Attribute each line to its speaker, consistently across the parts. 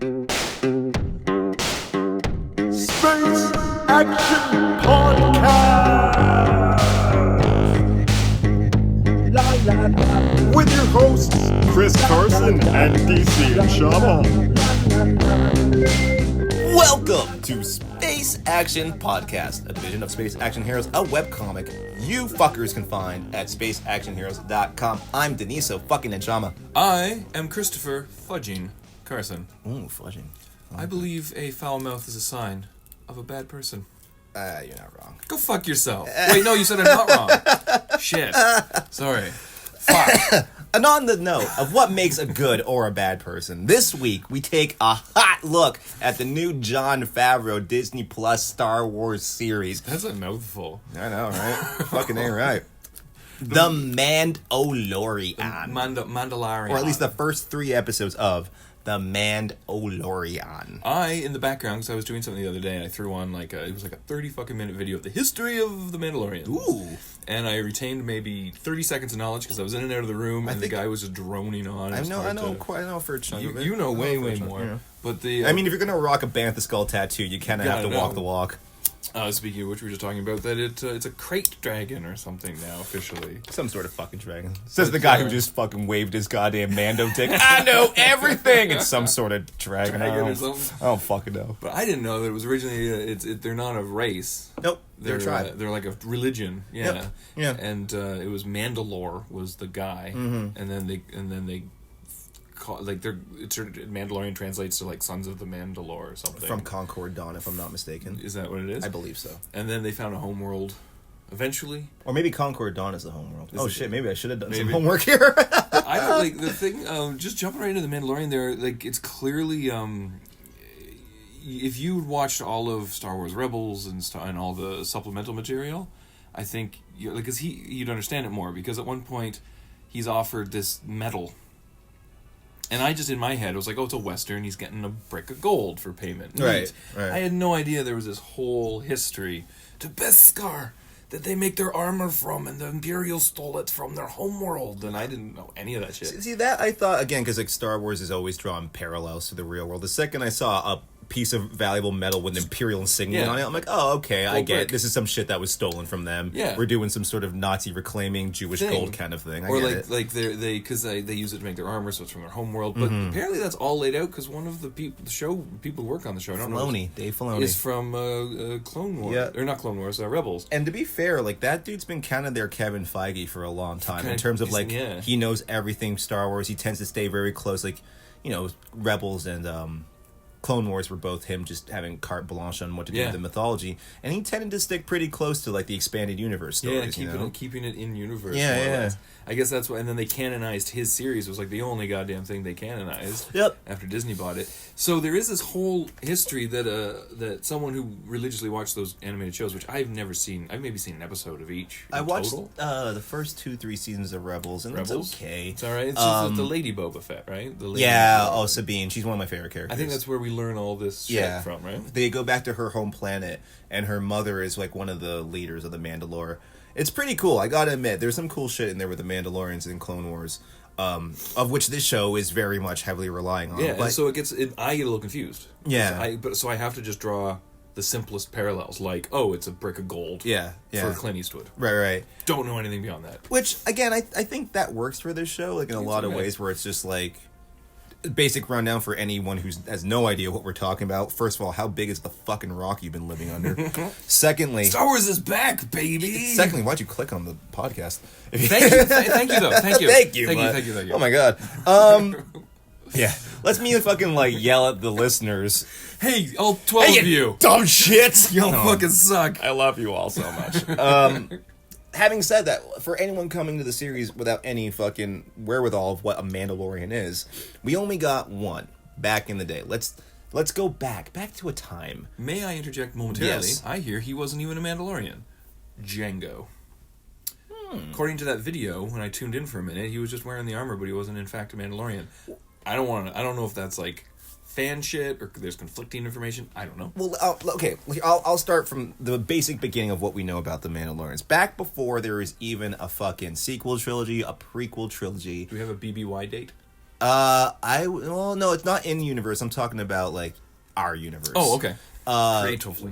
Speaker 1: Space Action Podcast! With your hosts, Chris Carson and D.C Chris.
Speaker 2: Welcome to Space Action Podcast, a division of Space Action Heroes, a webcomic you fuckers can find at spaceactionheroes.com. I'm Deniso fucking Nchama.
Speaker 3: I am Christopher Fudging Carson.
Speaker 2: Ooh, fudging.
Speaker 3: I believe a foul mouth is a sign of a bad person.
Speaker 2: You're not wrong.
Speaker 3: Go fuck yourself. Wait, no, you said I'm not wrong. Shit. Sorry. Fuck.
Speaker 2: And on the note of what makes a good or a bad person, this week we take a hot look at the new Jon Favreau Disney Plus Star Wars series.
Speaker 3: That's a mouthful.
Speaker 2: I know, right? Fucking ain't right. The Mandalorian.
Speaker 3: Mandalorian.
Speaker 2: Or at least the first 3 episodes of The Mandalorian.
Speaker 3: In the background, because I was doing something the other day, and I threw on it was like a 30 fucking minute video of the history of the Mandalorian.
Speaker 2: Ooh.
Speaker 3: And I retained maybe 30 seconds of knowledge because I was in and out of the room, and the guy was just droning on.
Speaker 2: I know for a chunk of it.
Speaker 3: You know way more.
Speaker 2: Yeah.
Speaker 3: But
Speaker 2: I mean, if you're gonna rock a Bantha skull tattoo, you kind of have to walk the walk.
Speaker 3: Speaking of which, we were just talking about that it's a crate dragon or something now, officially.
Speaker 2: Some sort of fucking dragon. Says the guy who just fucking waved his goddamn Mando dick. I know everything! It's some sort of dragon.
Speaker 3: Or something.
Speaker 2: I don't fucking know.
Speaker 3: But I didn't know that it was originally, they're not a race.
Speaker 2: Nope. They're a tribe.
Speaker 3: They're like a religion, yeah.
Speaker 2: Yep. Yeah.
Speaker 3: And it was Mandalore was the guy, and then they call, Mandalorian translates to like Sons of the Mandalore or something.
Speaker 2: From Concord Dawn, if I'm not mistaken.
Speaker 3: Is that what it is?
Speaker 2: I believe so.
Speaker 3: And then they found a homeworld eventually.
Speaker 2: Or maybe Concord Dawn is the homeworld. Shit, maybe I should have done some
Speaker 3: maybe.
Speaker 2: homework here.
Speaker 3: I don't like the thing. Just jumping right into the Mandalorian, there, like it's clearly. If you watched all of Star Wars Rebels and all the supplemental material, I think because you'd understand it more, because at one point he's offered this medal. And I just, in my head, was like, oh, it's a Western, he's getting a brick of gold for payment.
Speaker 2: Right.
Speaker 3: I had no idea there was this whole history to Beskar that they make their armor from, and the Imperials stole it from their homeworld, and I didn't know any of that shit.
Speaker 2: See, that I thought, again, because like Star Wars is always drawing parallels to the real world. The second I saw a piece of valuable metal with an Imperial insignia on it, I'm like, oh, okay, I get it. This is some shit that was stolen from them.
Speaker 3: Yeah.
Speaker 2: We're doing some sort of Nazi reclaiming Jewish gold kind of thing.
Speaker 3: Or they because they use it to make their armor, so it's from their homeworld. But apparently that's all laid out because one of the people who work on the show, I don't know,
Speaker 2: Dave Filoni,
Speaker 3: is from Clone Wars, or not Clone Wars, Rebels.
Speaker 2: And to be fair, like that dude's been kind of their Kevin Feige for a long time in terms of like he knows everything Star Wars. He tends to stay very close, like Rebels and Clone Wars were both him just having carte blanche on what to do with the mythology, and he tended to stick pretty close to like the expanded universe stories.
Speaker 3: Keeping it in universe.
Speaker 2: Yeah.
Speaker 3: I guess that's why. And then they canonized his series. It was like the only goddamn thing they canonized.
Speaker 2: Yep.
Speaker 3: After Disney bought it, so there is this whole history that someone who religiously watched those animated shows, which I've never seen. I've maybe seen an episode of each.
Speaker 2: I watched the first 2-3 seasons of Rebels, and it's okay.
Speaker 3: It's all right. It's just the Lady Boba Fett, right?
Speaker 2: Sabine. She's one of my favorite characters.
Speaker 3: I think that's where we learn all this shit from, right?
Speaker 2: They go back to her home planet, and her mother is like one of the leaders of the Mandalore. It's pretty cool, I gotta admit. There's some cool shit in there with the Mandalorians in Clone Wars, of which this show is very much heavily relying on.
Speaker 3: Yeah, and so I get a little confused.
Speaker 2: Yeah.
Speaker 3: So I have to just draw the simplest parallels, like, oh, it's a brick of gold for Clint Eastwood.
Speaker 2: Right.
Speaker 3: Don't know anything beyond that.
Speaker 2: Which, again, I think that works for this show, like in a lot of ways, where it's just like basic rundown for anyone who has no idea what we're talking about. First of all, how big is the fucking rock you've been living under? Secondly,
Speaker 3: Star Wars is back, baby.
Speaker 2: Secondly, why'd you click on the podcast?
Speaker 3: Thank you, though. Thank you.
Speaker 2: Thank you. Oh my god. Yeah. Let's me fucking like yell at the listeners.
Speaker 3: Hey, all 12 of you,
Speaker 2: dumb shits.
Speaker 3: You all fucking suck.
Speaker 2: I love you all so much. Having said that, for anyone coming to the series without any fucking wherewithal of what a Mandalorian is, we only got one back in the day. Let's go back to a time.
Speaker 3: May I interject momentarily?
Speaker 2: Yes.
Speaker 3: I hear he wasn't even a Mandalorian. Django. According to that video, when I tuned in for a minute, he was just wearing the armor, but he wasn't in fact a Mandalorian. I don't know if that's like fan shit or there's conflicting information. I don't know.
Speaker 2: Well, okay, I'll start from the basic beginning of what we know about the Mandalorians. Back before there was even a fucking sequel trilogy, a prequel trilogy.
Speaker 3: Do we have a BBY date?
Speaker 2: No, it's not in universe. I'm talking about like our universe.
Speaker 3: Oh, okay.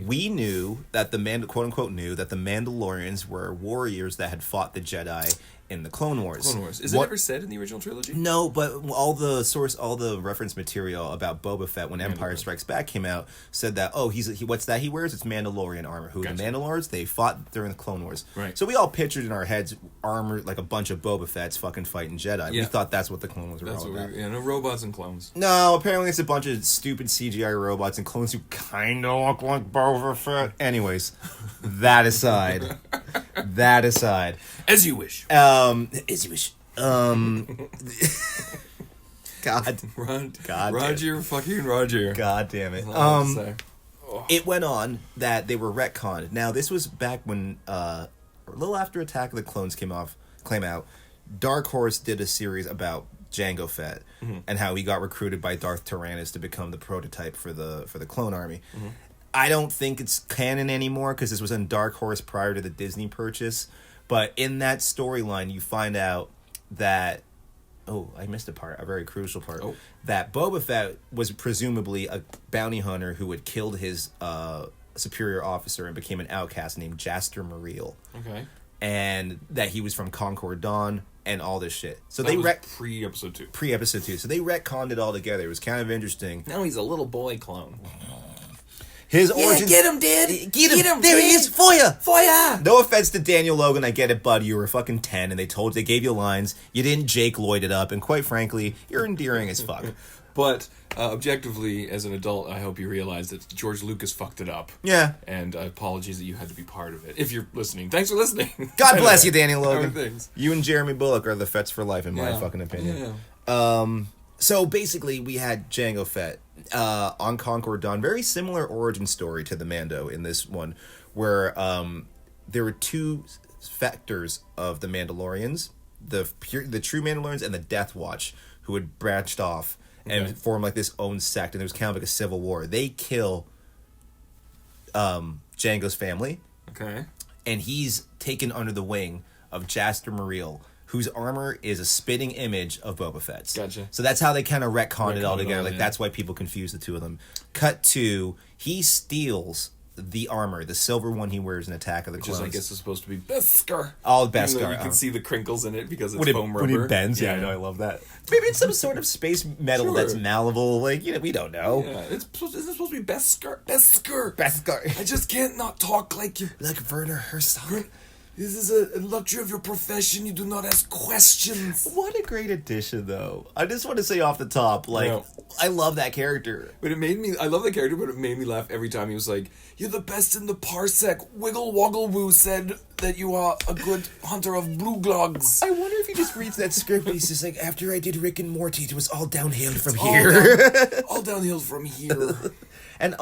Speaker 2: We knew that quote unquote knew that the Mandalorians were warriors that had fought the Jedi in the Clone Wars.
Speaker 3: Is it ever said in the original trilogy?
Speaker 2: No, but all the reference material about Boba Fett when Empire Strikes Back came out said that what's that he wears? It's Mandalorian armor. Who the Mandalorians? They fought during the Clone Wars.
Speaker 3: Right.
Speaker 2: So we all pictured in our heads armor like a bunch of Boba Fett's fucking fighting Jedi. We thought that's what the Clone Wars were all about.
Speaker 3: No robots and clones.
Speaker 2: No, apparently it's a bunch of stupid CGI robots and clones who kind of look like Boba Fett. Anyways, that aside.
Speaker 3: As you wish.
Speaker 2: As you wish. God.
Speaker 3: Roger, fucking Roger.
Speaker 2: God damn it. It went on that they were retconned. Now, this was back when, a little after Attack of the Clones came out, Dark Horse did a series about Jango Fett and how he got recruited by Darth Tyrannus to become the prototype for the clone army. I don't think it's canon anymore because this was in Dark Horse prior to the Disney purchase. But in that storyline, you find out that... Oh, I missed a very crucial part. Oh. That Boba Fett was presumably a bounty hunter who had killed his superior officer and became an outcast named Jaster Muriel.
Speaker 3: Okay.
Speaker 2: And that he was from Concord Dawn and all this shit. So
Speaker 3: that was pre-episode 2.
Speaker 2: Pre-episode 2. So they retconned it all together. It was kind of interesting.
Speaker 3: Now he's a little boy clone.
Speaker 2: His origins...
Speaker 3: Get him, Dad!
Speaker 2: Get him! There he is! For ya! No offense to Daniel Logan, I get it, bud. You were fucking 10, and they gave you lines. You didn't Jake Lloyd it up, and quite frankly, you're endearing as fuck.
Speaker 3: But objectively, as an adult, I hope you realize that George Lucas fucked it up.
Speaker 2: Yeah.
Speaker 3: And apologies that you had to be part of it. If you're listening, thanks for listening.
Speaker 2: God bless you, Daniel Logan. You and Jeremy Bullock are the Fets for life, in my fucking opinion.
Speaker 3: Yeah.
Speaker 2: So basically, we had Jango Fett on Concord Dawn. Very similar origin story to the Mando in this one, where there were two factors of the Mandalorians, the true Mandalorians and the Death Watch, who had branched off and formed like this own sect, and there was kind of like a civil war. They kill Jango's family.
Speaker 3: Okay.
Speaker 2: And he's taken under the wing of Jaster Muriel, whose armor is a spitting image of Boba Fett's.
Speaker 3: Gotcha.
Speaker 2: So that's how they kind of retconned it all together. That's why people confuse the two of them. Cut to, he steals the armor, the silver one he wears in Attack of the Clones.
Speaker 3: Which I guess is supposed to be Beskar.
Speaker 2: All Beskar.
Speaker 3: You can see the crinkles in it because it's foam rubber.
Speaker 2: When he bends, I know, I love that. Maybe it's some sort of space metal that's malleable. Like, we don't know.
Speaker 3: Yeah, isn't it supposed to be Beskar? Beskar. I just can't not talk like you.
Speaker 2: Like Werner Herzog.
Speaker 3: This is a luxury of your profession. You do not ask questions.
Speaker 2: What a great addition, though. I just want to say off the top, I love that character.
Speaker 3: But I love that character, but it made me laugh every time he was like, "You're the best in the parsec. Wiggle Woggle Woo said that you are a good hunter of blue glogs."
Speaker 2: I wonder if he just reads that script and he's just like, after I did Rick and Morty, it was all downhill from here.
Speaker 3: All downhill from here.
Speaker 2: And,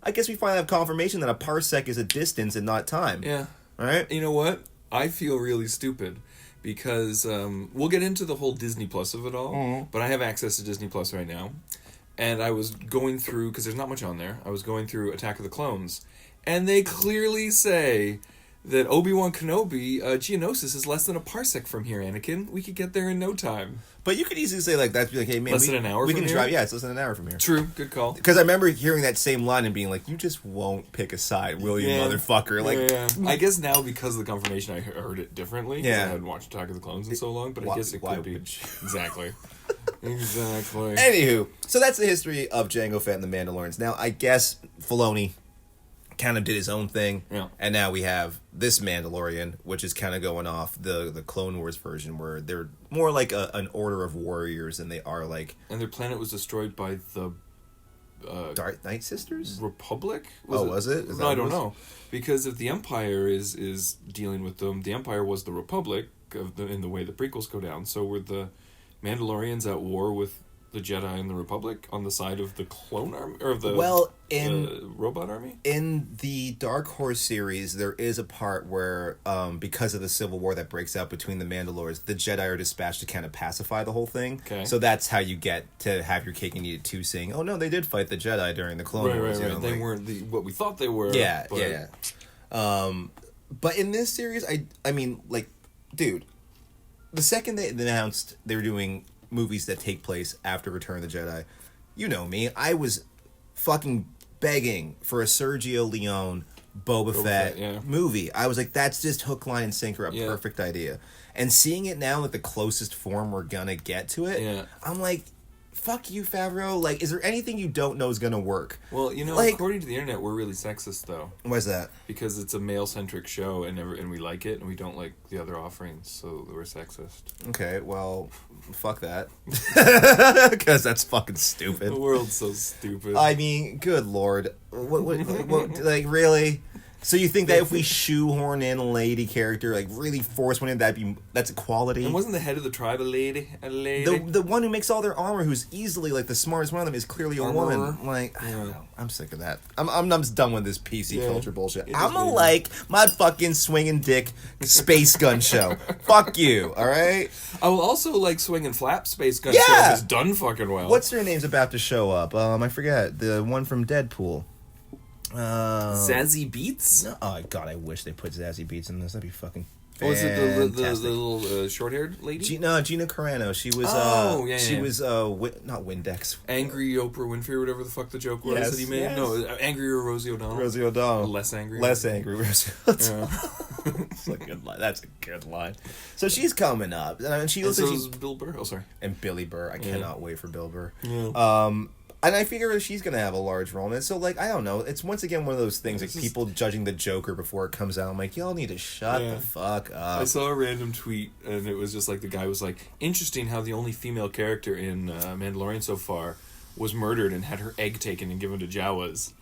Speaker 2: I guess we finally have confirmation that a parsec is a distance and not time.
Speaker 3: Yeah.
Speaker 2: All right.
Speaker 3: You know what? I feel really stupid because we'll get into the whole Disney Plus of it all, but I have access to Disney Plus right now, and I was going through, because there's not much on there, I was going through Attack of the Clones, and they clearly say that Obi-Wan Kenobi, Geonosis is less than a parsec from here, Anakin. We could get there in no time.
Speaker 2: But you could easily say that, be like, hey, man,
Speaker 3: less than an hour
Speaker 2: we
Speaker 3: from
Speaker 2: can
Speaker 3: here?
Speaker 2: drive. Yeah, it's less than an hour from here.
Speaker 3: True, good call.
Speaker 2: Because I remember hearing that same line and being like, you just won't pick a side, will you, motherfucker?
Speaker 3: I guess now, because of the confirmation, I heard it differently.
Speaker 2: Yeah.
Speaker 3: I hadn't watched Attack of the Clones in so long, but I guess it could be. Exactly. Exactly.
Speaker 2: Anywho, so that's the history of Jango Fett and the Mandalorians. Now, I guess Filoni kind of did his own thing, and now we have this Mandalorian, which is kind of going off the Clone Wars version, where they're more like an order of warriors than they are like...
Speaker 3: And their planet was destroyed by the...
Speaker 2: Dark Knight Sisters?
Speaker 3: Republic?
Speaker 2: Was it?
Speaker 3: I don't know. Because if the Empire is dealing with them, the Empire was the Republic, in the way the prequels go down, so were the Mandalorians at war with the Jedi and the Republic on the side of the clone army, or of the robot army?
Speaker 2: In the Dark Horse series, there is a part where, because of the civil war that breaks out between the Mandalorians, the Jedi are dispatched to kind of pacify the whole thing.
Speaker 3: Okay.
Speaker 2: So that's how you get to have your cake and eat it too, saying, "Oh no, they did fight the Jedi during the Clone Wars."
Speaker 3: Right. They weren't what we thought they were.
Speaker 2: Yeah. But in this series, I mean, like, dude, the second they announced they were doing movies that take place after Return of the Jedi. You know me. I was fucking begging for a Sergio Leone Boba Fett movie. I was like, that's just hook, line, and sinker, a perfect idea. And seeing it now, like the closest form we're gonna get to it, I'm like, fuck you, Favreau. Like, is there anything you don't know is gonna work?
Speaker 3: Well, you know,
Speaker 2: like,
Speaker 3: according to the internet, we're really sexist, though.
Speaker 2: Why's that?
Speaker 3: Because it's a male-centric show, and we like it, and we don't like the other offerings, so we're sexist.
Speaker 2: Okay, well, fuck that. Because that's fucking stupid.
Speaker 3: The world's so stupid.
Speaker 2: I mean, good lord. What, like, really? So you think that if we shoehorn in a lady character, like really force one in, that's equality?
Speaker 3: And wasn't the head of the tribe a lady?
Speaker 2: The one who makes all their armor, who's easily like the smartest one of them, is clearly a woman. Like, I don't know. I'm sick of that. I'm just done with this PC culture bullshit. I'm a like my fucking swinging dick space gun show. Fuck you, all right?
Speaker 3: I will also like swinging flap space gun show. It's done fucking well.
Speaker 2: What's her name's about to show up? I forget. The one from Deadpool.
Speaker 3: Zazzy Beats?
Speaker 2: No, oh god, I wish they put Zazzy Beats in this. That'd be fucking fantastic.
Speaker 3: Oh, is it the little short-haired lady?
Speaker 2: Gina Carano. She was she was not Windex.
Speaker 3: Angry Oprah Winfrey or whatever the fuck the joke was that he made. Yes. No, Angry Rosie O'Donnell.
Speaker 2: Rosie O'Donnell.
Speaker 3: Less angry
Speaker 2: Rosie O'Donnell. That's a good line. That's a good line. So she's coming up, and she looks like she's
Speaker 3: Bill Burr. Oh, sorry.
Speaker 2: And Billy Burr. I cannot wait for Bill Burr.
Speaker 3: Yeah.
Speaker 2: And I figure she's going to have a large role in it. So, like, I don't know. It's once again one of those things, like, people judging the Joker before it comes out. I'm like, y'all need to shut the fuck up.
Speaker 3: I saw a random tweet, and it was just like, the guy was like, interesting how the only female character in Mandalorian so far was murdered and had her egg taken and given to Jawas.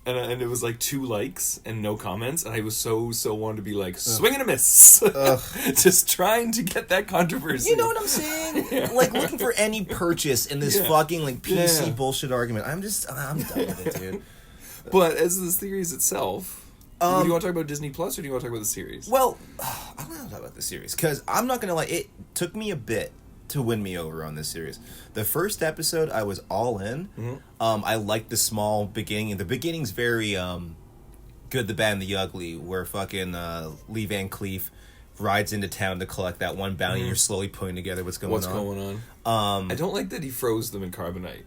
Speaker 3: And it was like 2 likes and no comments, and I was so wanted to be like, swing and a miss. Just trying to get that controversy.
Speaker 2: You know what I'm saying? Like, looking for any purchase in this fucking, like, PC bullshit argument. I'm done with it, dude.
Speaker 3: But as the series itself, do you want to talk about Disney Plus, or do you want to talk about the series?
Speaker 2: Well, I want to talk about the series, because I'm not going to lie, it took me a bit to win me over on this series. The first episode, I was all in.
Speaker 3: Mm-hmm.
Speaker 2: I liked the small beginning. The beginning's very good, the bad, and the ugly, where fucking Lee Van Cleef rides into town to collect that one bounty, and you're slowly putting together what's going on.
Speaker 3: I don't like that he froze them in carbonite.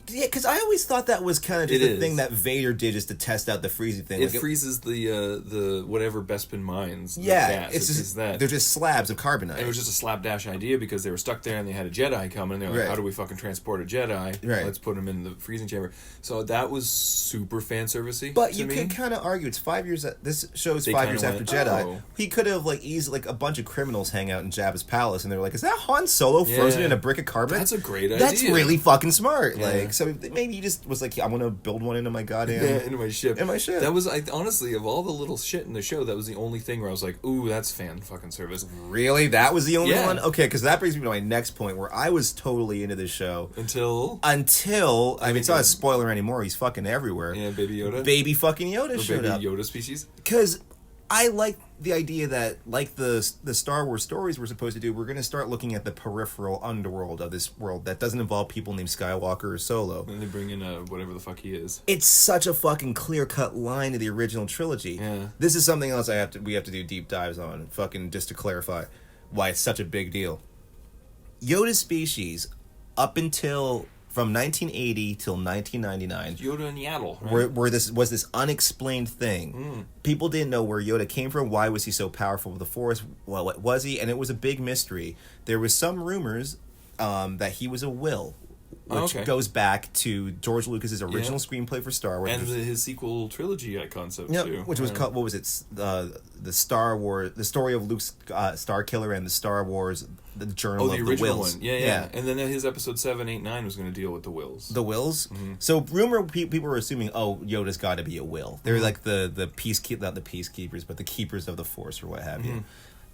Speaker 2: Yeah, because I always thought that was kind of just the thing that Vader did just to test out the freezing thing.
Speaker 3: It freezes the whatever Bespin mines.
Speaker 2: Yeah,
Speaker 3: it's just that.
Speaker 2: They're just slabs of carbonite.
Speaker 3: It was just a slapdash idea because they were stuck there and they had a Jedi coming. And they're like, how do we fucking transport a Jedi?
Speaker 2: Right.
Speaker 3: Let's put him in the freezing chamber. So that was super fan servicey.
Speaker 2: But you could kind of argue it's 5 years. This show's 5 years after Jedi. He could have like easily a bunch of criminals hang out in Jabba's palace, and they were like, "Is that Han Solo frozen in a brick of carbonite?"
Speaker 3: That's a great idea.
Speaker 2: That's really fucking smart. Like, so maybe he just was like, I want to build one into my goddamn
Speaker 3: into my ship. That was honestly, of all the little shit in the show, that was the only thing where I was like, ooh, that's fan fucking service.
Speaker 2: Really? That was the only one? Okay, because that brings me to my next point, where I was totally into this show
Speaker 3: until
Speaker 2: I mean, it's not a spoiler anymore. He's fucking everywhere.
Speaker 3: Yeah, Baby Yoda.
Speaker 2: Baby fucking Yoda showed up.
Speaker 3: Baby Yoda species.
Speaker 2: Because I like the idea that, like the Star Wars stories we're supposed to do, we're going to start looking at the peripheral underworld of this world that doesn't involve people named Skywalker or Solo.
Speaker 3: And they bring in whatever the fuck he is.
Speaker 2: It's such a fucking clear-cut line to the original trilogy.
Speaker 3: Yeah.
Speaker 2: This is something else we have to do deep dives on, fucking just to clarify why it's such a big deal. Yoda's species, up until from 1980 till 1999,
Speaker 3: Yoda and Yaddle, right?
Speaker 2: where this was this unexplained thing. People didn't know where Yoda came from. Why was he so powerful with the Force? Well, what was he? And it was a big mystery. There was some rumors that he was a will, which goes back to George Lucas's original screenplay for Star Wars,
Speaker 3: and his sequel trilogy concept too.
Speaker 2: Which was called, what was it? The Star Wars, the story of Luke's Starkiller, and the Star Wars, the Journal of the Wills.
Speaker 3: One. Yeah. And then his episode 7, 8, 9 was going to deal with the wills.
Speaker 2: The wills. So people were assuming, Yoda's got to be a will. They're like the not the peacekeepers, but the keepers of the Force or what have you.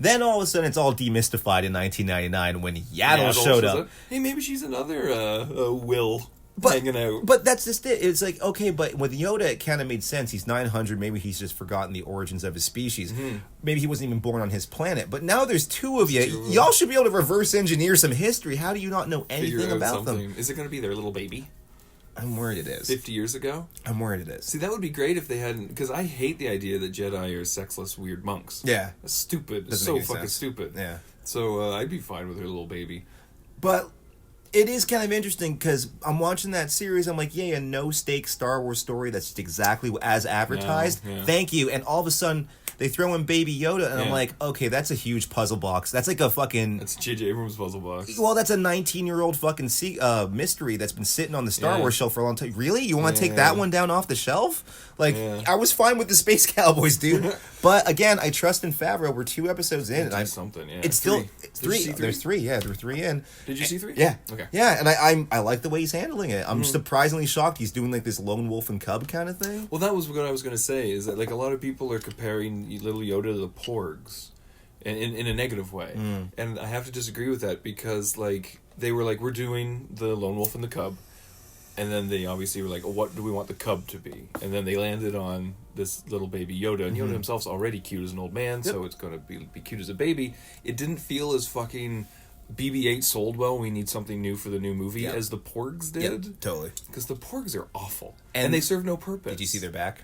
Speaker 2: Then all of a sudden it's all demystified in 1999 when Yaddle showed up.
Speaker 3: Hey, maybe she's another will hanging out.
Speaker 2: But that's just it. It's like, okay, but with Yoda it kind of made sense. He's 900. Maybe he's just forgotten the origins of his species. Maybe he wasn't even born on his planet. But now there's 2 of you. Y'all should be able to reverse engineer some history. How do you not know anything about them?
Speaker 3: Is it going to be their little baby?
Speaker 2: I'm worried it is.
Speaker 3: 50 years ago?
Speaker 2: I'm worried it is.
Speaker 3: See, that would be great if they hadn't... Because I hate the idea that Jedi are sexless, weird monks.
Speaker 2: Yeah.
Speaker 3: That's stupid. It's so fucking stupid.
Speaker 2: Yeah.
Speaker 3: So I'd be fine with her little baby.
Speaker 2: But it is kind of interesting because I'm watching that series. I'm like, a no-stake Star Wars story that's just exactly as advertised.
Speaker 3: Yeah.
Speaker 2: Thank you. And all of a sudden, they throw in Baby Yoda, and I'm like, okay, that's a huge puzzle box. That's like a fucking...
Speaker 3: That's J.J. Abrams' puzzle box.
Speaker 2: Well, that's a 19-year-old fucking mystery that's been sitting on the Star Wars shelf for a long time. Really? You want to take that one down off the shelf? Like, I was fine with the Space Cowboys, dude. But again, I trust in Favreau. We're 2 episodes in, and it's still three. There's 3. Yeah, there's 3 in.
Speaker 3: Did you see 3?
Speaker 2: Yeah.
Speaker 3: Okay.
Speaker 2: Yeah, and I like the way he's handling it. I'm surprisingly shocked he's doing like this lone wolf and cub kind of thing.
Speaker 3: Well, that was what I was going to say. Is that like a lot of people are comparing Little Yoda to the Porgs, in a negative way, and I have to disagree with that because like they were like, we're doing the lone wolf and the cub. And then they obviously were like, what do we want the cub to be? And then they landed on this little baby Yoda. And Yoda himself's already cute as an old man, so it's going to be cute as a baby. It didn't feel as fucking BB-8 sold well, we need something new for the new movie, as the Porgs did.
Speaker 2: Yep, totally.
Speaker 3: Because the Porgs are awful. And they serve no purpose.
Speaker 2: Did you see their back?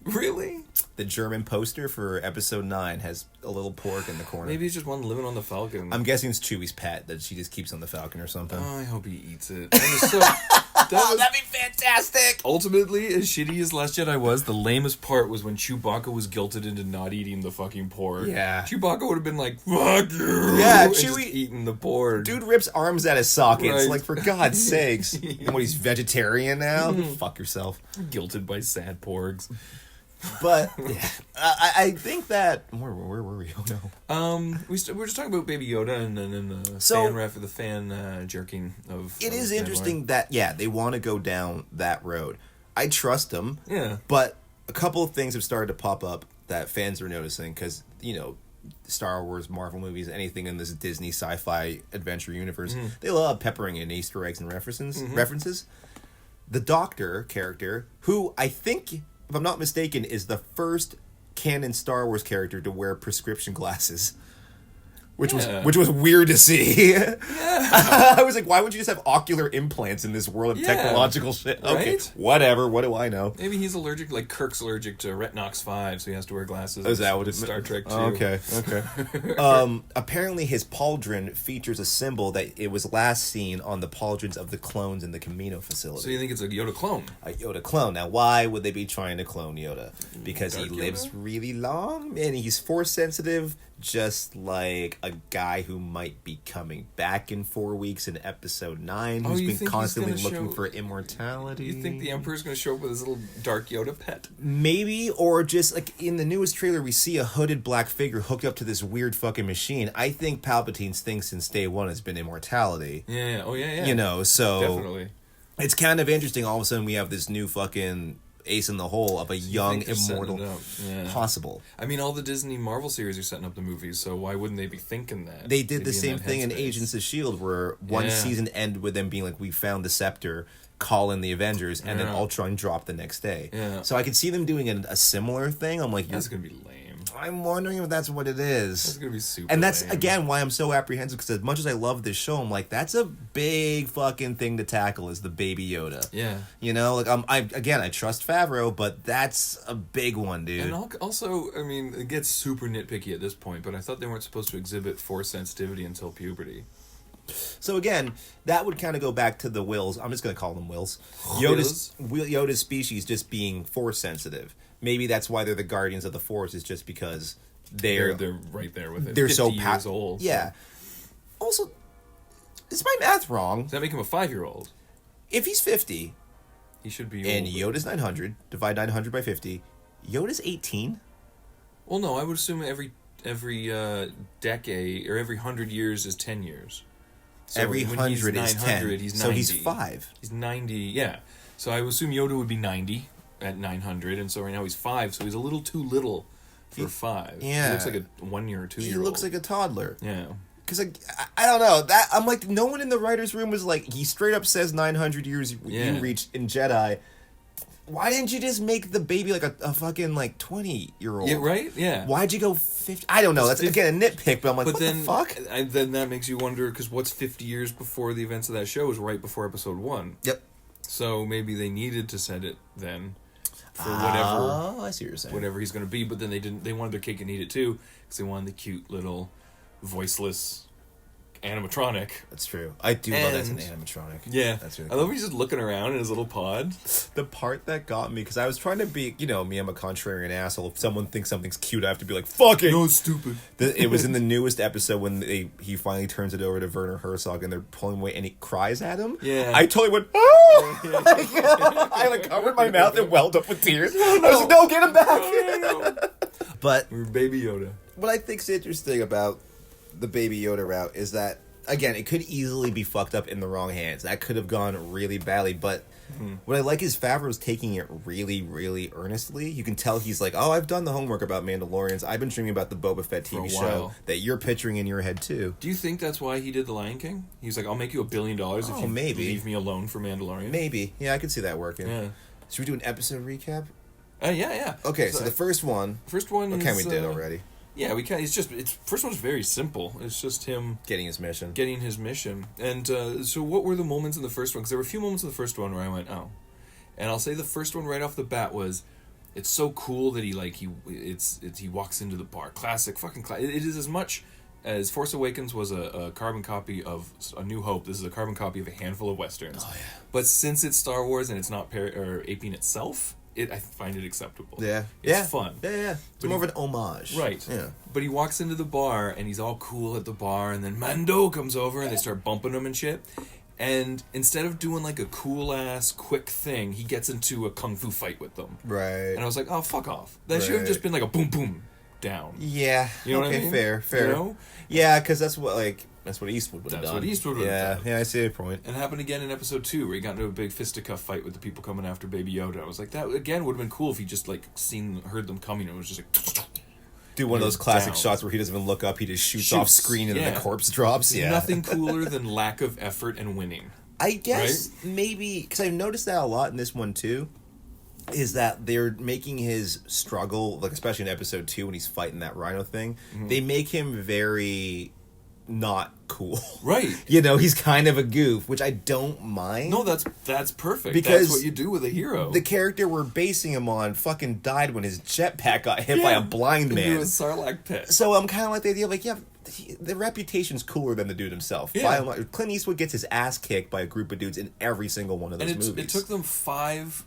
Speaker 3: Really?
Speaker 2: The German poster for episode 9 has a little pork in the corner.
Speaker 3: Maybe it's just one living on the Falcon.
Speaker 2: I'm guessing it's Chewie's pet that she just keeps on the Falcon or something.
Speaker 3: Oh, I hope he eats it.
Speaker 2: That'd be fantastic!
Speaker 3: Ultimately, as shitty as Last Jedi was, the lamest part was when Chewbacca was guilted into not eating the fucking pork.
Speaker 2: Yeah.
Speaker 3: Chewbacca would have been like, fuck you!
Speaker 2: Yeah,
Speaker 3: and
Speaker 2: Chewie...
Speaker 3: just eating the pork.
Speaker 2: Dude rips arms out of sockets.
Speaker 3: Right.
Speaker 2: Like, for God's sakes. And what, he's vegetarian now? Fuck yourself.
Speaker 3: Guilted by sad porgs.
Speaker 2: But I think that where were we? Oh no.
Speaker 3: We're just talking about Baby Yoda and then the fan jerking of.
Speaker 2: It is interesting that they want to go down that road. I trust them.
Speaker 3: Yeah.
Speaker 2: But a couple of things have started to pop up that fans are noticing because Star Wars, Marvel movies, anything in this Disney sci-fi adventure universe, they love peppering in Easter eggs and references. The Doctor character, who I think, if I'm not mistaken, is the first canon Star Wars character to wear prescription glasses. Which was weird to see. I was like, why would you just have ocular implants in this world of technological shit? Okay,
Speaker 3: right?
Speaker 2: Whatever. What do I know?
Speaker 3: Maybe he's allergic, like Kirk's allergic to Retinox 5, so he has to wear glasses.
Speaker 2: Is that what it's
Speaker 3: Star Trek 2?
Speaker 2: Okay. Apparently his pauldron features a symbol that it was last seen on the pauldrons of the clones in the Camino facility.
Speaker 3: So you think it's a Yoda clone?
Speaker 2: A Yoda clone. Now, why would they be trying to clone Yoda? Because he lives really long and he's force sensitive, just like a guy who might be coming back in 4 weeks in episode 9, who's been constantly looking for immortality.
Speaker 3: You think the Emperor's going to show up with his little dark Yoda pet?
Speaker 2: Maybe, or just like in the newest trailer, we see a hooded black figure hooked up to this weird fucking machine. I think Palpatine's thing since day one has been immortality.
Speaker 3: Yeah. Oh yeah.
Speaker 2: So
Speaker 3: definitely.
Speaker 2: It's kind of interesting. All of a sudden, we have this new fucking ace in the hole of a young immortal possible.
Speaker 3: I mean, all the Disney Marvel series are setting up the movies, so why wouldn't they be thinking that?
Speaker 2: They did the same thing in Agents of S.H.I.E.L.D., where one season ended with them being like, we found the scepter, call in the Avengers, and then Ultron dropped the next day.
Speaker 3: Yeah.
Speaker 2: So I could see them doing a similar thing. I'm like,
Speaker 3: that's going to be lame.
Speaker 2: I'm wondering if that's what it is.
Speaker 3: That's going to be super
Speaker 2: And that's,
Speaker 3: lame.
Speaker 2: again, why I'm so apprehensive, because as much as I love this show, I'm like, that's a big fucking thing to tackle, is the Baby Yoda.
Speaker 3: Yeah.
Speaker 2: Like, I trust Favreau, but that's a big one, dude.
Speaker 3: And also, I mean, it gets super nitpicky at this point, but I thought they weren't supposed to exhibit force sensitivity until puberty.
Speaker 2: So again, that would kind of go back to the Wills. I'm just going to call them Wills. Yoda's species just being force sensitive. Maybe that's why they're the guardians of the Force, is just because they're
Speaker 3: right there with it.
Speaker 2: They're
Speaker 3: 50
Speaker 2: so
Speaker 3: years old.
Speaker 2: Yeah.
Speaker 3: So.
Speaker 2: Also, is my math wrong?
Speaker 3: Does that make him a 5-year-old?
Speaker 2: If he's 50,
Speaker 3: he should be.
Speaker 2: And Yoda's 900. Divide 900 by 50. Yoda's 18.
Speaker 3: Well, no, I would assume every decade or every 100 years is 10 years. So
Speaker 2: every 100 is 10.
Speaker 3: He's 90.
Speaker 2: So he's 5.
Speaker 3: He's 90. Yeah. So I would assume Yoda would be 90 at 900, and so right now he's 5. So he's a little too little for 5.
Speaker 2: Yeah.
Speaker 3: He looks like a 1 year or 2 year old.
Speaker 2: He looks like a toddler.
Speaker 3: Yeah.
Speaker 2: Because I don't know, that I'm like, no one in the writer's room was like, he straight up says 900 years you reached in Jedi. Why didn't you just make the baby like a fucking like 20-year-old?
Speaker 3: Yeah, right? Yeah.
Speaker 2: Why'd you go 50? I don't know. That's again a nitpick, but I'm like, what the fuck?
Speaker 3: Then that makes you wonder, because what's 50 years before the events of that show is right before episode 1.
Speaker 2: Yep.
Speaker 3: So maybe they needed to set it then for whatever.
Speaker 2: Oh, I see what you're saying.
Speaker 3: Whatever he's going to be, but then they didn't. They wanted their cake and eat it too, because they wanted the cute little voiceless animatronic.
Speaker 2: That's true. I do love that's an animatronic.
Speaker 3: Yeah.
Speaker 2: That's really
Speaker 3: cool. I love he's just looking around in his little pod.
Speaker 2: The part that got me, because I was trying to be, me, I'm a contrarian asshole. If someone thinks something's cute, I have to be like, fuck it.
Speaker 3: No, it's stupid.
Speaker 2: It was in the newest episode when he finally turns it over to Werner Herzog and they're pulling away and he cries at him.
Speaker 3: Yeah.
Speaker 2: I totally went, oh! I covered my mouth and welled up with tears. I was like, no, get him back.
Speaker 3: No.
Speaker 2: But
Speaker 3: Baby Yoda.
Speaker 2: What I think's interesting about the Baby Yoda route is that, again, it could easily be fucked up in the wrong hands. That could have gone really badly, but what I like is Favreau's taking it really, really earnestly. You can tell he's like, oh, I've done the homework about Mandalorians. I've been dreaming about the Boba Fett TV show that you're picturing in your head, too.
Speaker 3: Do you think that's why he did The Lion King? He's like, I'll make you $1 billion if you leave me alone for Mandalorian.
Speaker 2: Maybe. Yeah, I could see that working.
Speaker 3: Yeah.
Speaker 2: Should we do an episode recap?
Speaker 3: Yeah.
Speaker 2: Okay, so the first one...
Speaker 3: First one
Speaker 2: okay, we did already.
Speaker 3: Yeah, we can. First one's very simple. It's just him
Speaker 2: getting his mission.
Speaker 3: And so, what were the moments in the first one? Because there were a few moments in the first one where I went, oh. And I'll say the first one right off the bat was, it's so cool that he walks into the bar. Classic, fucking classic. It is as much as Force Awakens was a carbon copy of A New Hope. This is a carbon copy of a handful of westerns. Oh yeah. But since it's Star Wars and it's not aping itself. I find it acceptable.
Speaker 2: Yeah.
Speaker 3: It's fun.
Speaker 2: Yeah. It's more of an homage.
Speaker 3: Right.
Speaker 2: Yeah.
Speaker 3: But he walks into the bar, and he's all cool at the bar, and then Mando comes over, and they start bumping him and shit. And instead of doing, like, a cool-ass, quick thing, he gets into a kung fu fight with them.
Speaker 2: Right. And
Speaker 3: I was like, oh, fuck off. That should have just been like a boom, boom, down.
Speaker 2: Yeah.
Speaker 3: You know what I mean?
Speaker 2: Fair.
Speaker 3: You know?
Speaker 2: Yeah, because that's what Eastwood would have done.
Speaker 3: That's what Eastwood would have done.
Speaker 2: Yeah, I see your point.
Speaker 3: And it happened again in episode 2, where he got into a big fisticuff fight with the people coming after Baby Yoda. I was like, that again would have been cool if he just like heard them coming and it was just like
Speaker 2: do one of those classic shots where he doesn't even look up, he just shoots off screen and then the corpse drops. Yeah.
Speaker 3: Nothing cooler than lack of effort and winning.
Speaker 2: I guess maybe because I've noticed that a lot in this one too. Is that they're making his struggle, like especially in episode 2 when he's fighting that rhino thing, they make him very not cool.
Speaker 3: Right.
Speaker 2: He's kind of a goof, which I don't mind.
Speaker 3: No, that's perfect.
Speaker 2: Because
Speaker 3: that's what you do with a hero.
Speaker 2: The character we're basing him on fucking died when his jetpack got hit by a blind man.
Speaker 3: Into a Sarlacc pit.
Speaker 2: So I'm kind of like the idea of like, the reputation's cooler than the dude himself.
Speaker 3: Yeah.
Speaker 2: Clint Eastwood gets his ass kicked by a group of dudes in every single one of those movies.
Speaker 3: It took them 5,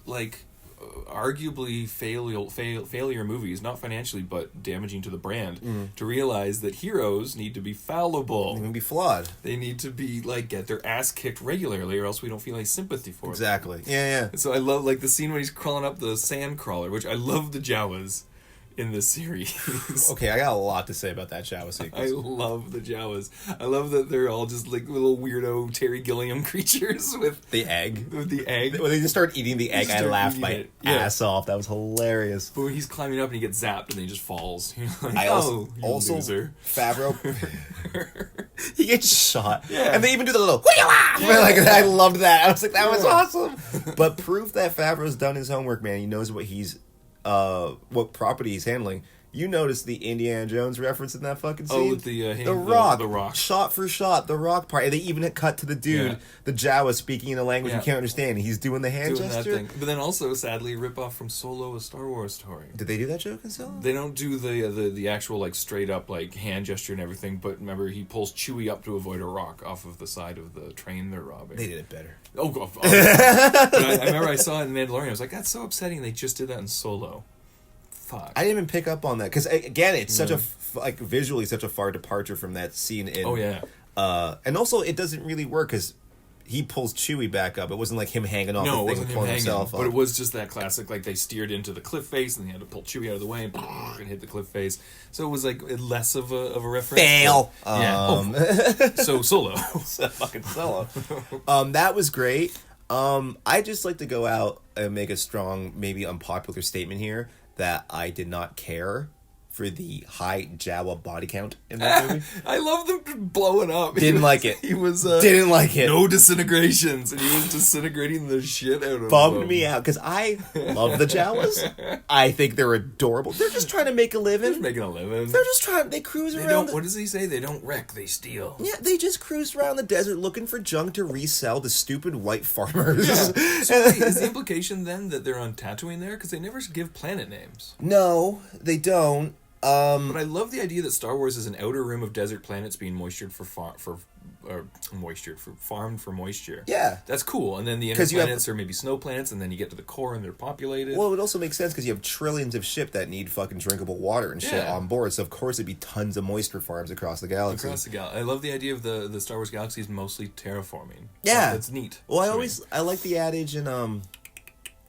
Speaker 3: arguably failure movies, not financially but damaging to the brand, to realize that heroes need to be fallible.
Speaker 2: They need to be flawed.
Speaker 3: They need to be get their ass kicked regularly, or else we don't feel any sympathy for them.
Speaker 2: Exactly. Yeah.
Speaker 3: So I love the scene when he's crawling up the sand crawler, which I love the Jawas in this series.
Speaker 2: Okay, I got a lot to say about that Jawa sequence.
Speaker 3: I love the Jawas. I love that they're all just little weirdo Terry Gilliam creatures with
Speaker 2: the egg.
Speaker 3: With the egg.
Speaker 2: When they just start eating the egg, I laughed my ass off. That was hilarious.
Speaker 3: But when he's climbing up and he gets zapped and he just falls.
Speaker 2: Also
Speaker 3: loser.
Speaker 2: Favreau, he gets shot.
Speaker 3: Yeah.
Speaker 2: And they even do the little I loved that. I was like, that was awesome. But proof that Favreau's done his homework, man. He knows what property he's handling. You noticed the Indiana Jones reference in that fucking scene?
Speaker 3: Oh, with the
Speaker 2: rock.
Speaker 3: The rock.
Speaker 2: Shot for shot, the rock part. And they even cut to the dude, the Jawa, speaking in a language you can't understand. He's doing the hand gesture.
Speaker 3: That thing. But then also, sadly, rip off from Solo, a Star Wars story.
Speaker 2: Did they do that joke in Solo?
Speaker 3: They don't do the actual, straight up, hand gesture and everything. But remember, he pulls Chewie up to avoid a rock off of the side of the train they're robbing.
Speaker 2: They did it better.
Speaker 3: Oh, God. I remember I saw it in Mandalorian. I was like, that's so upsetting. They just did that in Solo. Fuck.
Speaker 2: I didn't even pick up on that because again, it's such a visually such a far departure from that scene. And also it doesn't really work because he pulls Chewie back up. It wasn't like him hanging off the thing and pulling himself up.
Speaker 3: But it was just that classic, they steered into the cliff face and they had to pull Chewie out of the way and hit the cliff face. So it was less of a reference.
Speaker 2: Fail.
Speaker 3: So Solo.
Speaker 2: Fucking Solo. That was great. I just like to go out and make a strong, maybe unpopular statement here. That I did not care for the high Jawa body count in that movie.
Speaker 3: I love them blowing up.
Speaker 2: Didn't like it.
Speaker 3: He was
Speaker 2: didn't like it.
Speaker 3: No disintegrations, and he was disintegrating the shit out of
Speaker 2: Bummed me out because I love the Jawas. I think they're adorable. They're just trying to make a living.
Speaker 3: They're making a living.
Speaker 2: They're just trying. They cruise around.
Speaker 3: What does he say? They don't wreck. They steal.
Speaker 2: Yeah, they just cruise around the desert looking for junk to resell to stupid white farmers.
Speaker 3: Yeah. So wait, is the implication then that they're on Tatooine there? Because they never give planet names.
Speaker 2: No, they don't.
Speaker 3: But I love the idea that Star Wars is an outer rim of desert planets being moistured for farmed for moisture.
Speaker 2: Yeah.
Speaker 3: That's cool. And then the inner planets are maybe snow planets, and then you get to the core and they're populated.
Speaker 2: Well, it also makes sense because you have trillions of ship that need fucking drinkable water and shit on board, so of course it'd be tons of moisture farms across the galaxy.
Speaker 3: I love the idea of the Star Wars galaxy is mostly terraforming.
Speaker 2: Yeah.
Speaker 3: That's neat.
Speaker 2: Well, I like the adage in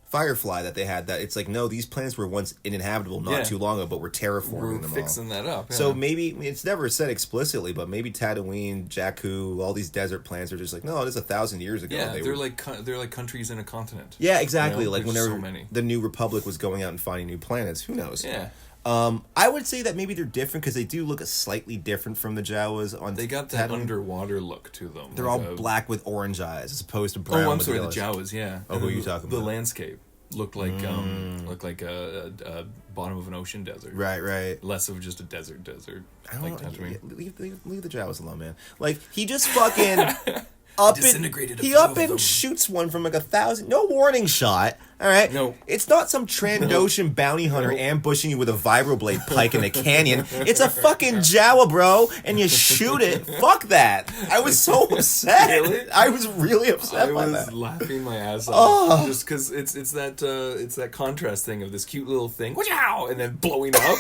Speaker 2: Firefly that they had that it's like, no, these planets were once uninhabitable not too long ago, but we're terraforming them
Speaker 3: fixing that up. Yeah.
Speaker 2: So maybe, it's never said explicitly, but maybe Tatooine, Jakku, all these desert planets are just like, no, this is 1,000 years ago.
Speaker 3: Yeah, they're like countries in a continent.
Speaker 2: Yeah, exactly. Like whenever
Speaker 3: so many.
Speaker 2: The New Republic was going out and finding new planets, who knows?
Speaker 3: Yeah.
Speaker 2: I would say that maybe they're different because they do look slightly different from the Jawas on.
Speaker 3: They got that Tatooine. Underwater look to them.
Speaker 2: They're all black with orange eyes as opposed to brown.
Speaker 3: Oh, I'm
Speaker 2: with
Speaker 3: sorry,
Speaker 2: yellows.
Speaker 3: the Jawas. Yeah.
Speaker 2: Oh, who are you talking about?
Speaker 3: The landscape looked like a bottom of an ocean desert.
Speaker 2: Right.
Speaker 3: Less of just a desert.
Speaker 2: I don't
Speaker 3: like
Speaker 2: know.
Speaker 3: Tatooine.
Speaker 2: Leave the Jawas alone, man. Like he just fucking. Up and shoots one from like 1,000. No warning shot. All right.
Speaker 3: No.
Speaker 2: It's not some Trandoshan bounty hunter ambushing you with a vibroblade pike in a canyon. It's a fucking Jawa, bro, and you shoot it. Fuck that. I was so upset.
Speaker 3: Really?
Speaker 2: I was really upset by that.
Speaker 3: I was laughing my ass off just because it's that contrast thing of this cute little thing, and then blowing up.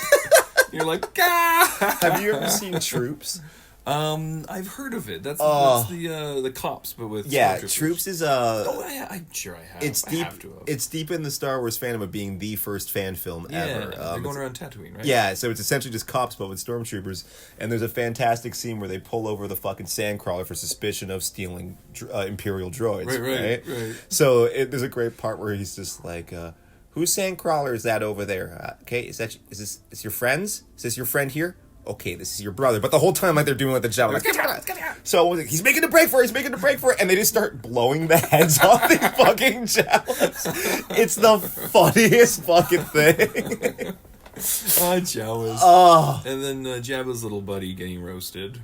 Speaker 3: You're like, ah.
Speaker 2: Have you ever seen Troops?
Speaker 3: I've heard of it. That's the cops, but with
Speaker 2: Troops is
Speaker 3: I'm sure I have.
Speaker 2: It's deep. It's deep in the Star Wars fandom of being the first fan film ever.
Speaker 3: They're going around Tatooine, right?
Speaker 2: Yeah, so it's essentially just cops, but with stormtroopers. And there's a fantastic scene where they pull over the fucking sandcrawler for suspicion of stealing Imperial droids. Right. So there's a great part where he's just like, "Whose sandcrawler is that over there? Okay, is this your friend's? Is this your friend here? Okay, this is your brother." But the whole time, like, they're doing like the Jawa. Like, so he's making the break for it, and they just start blowing the heads off the fucking Jawas. It's the funniest fucking thing.
Speaker 3: Jawas. And then Jabba's little buddy getting roasted.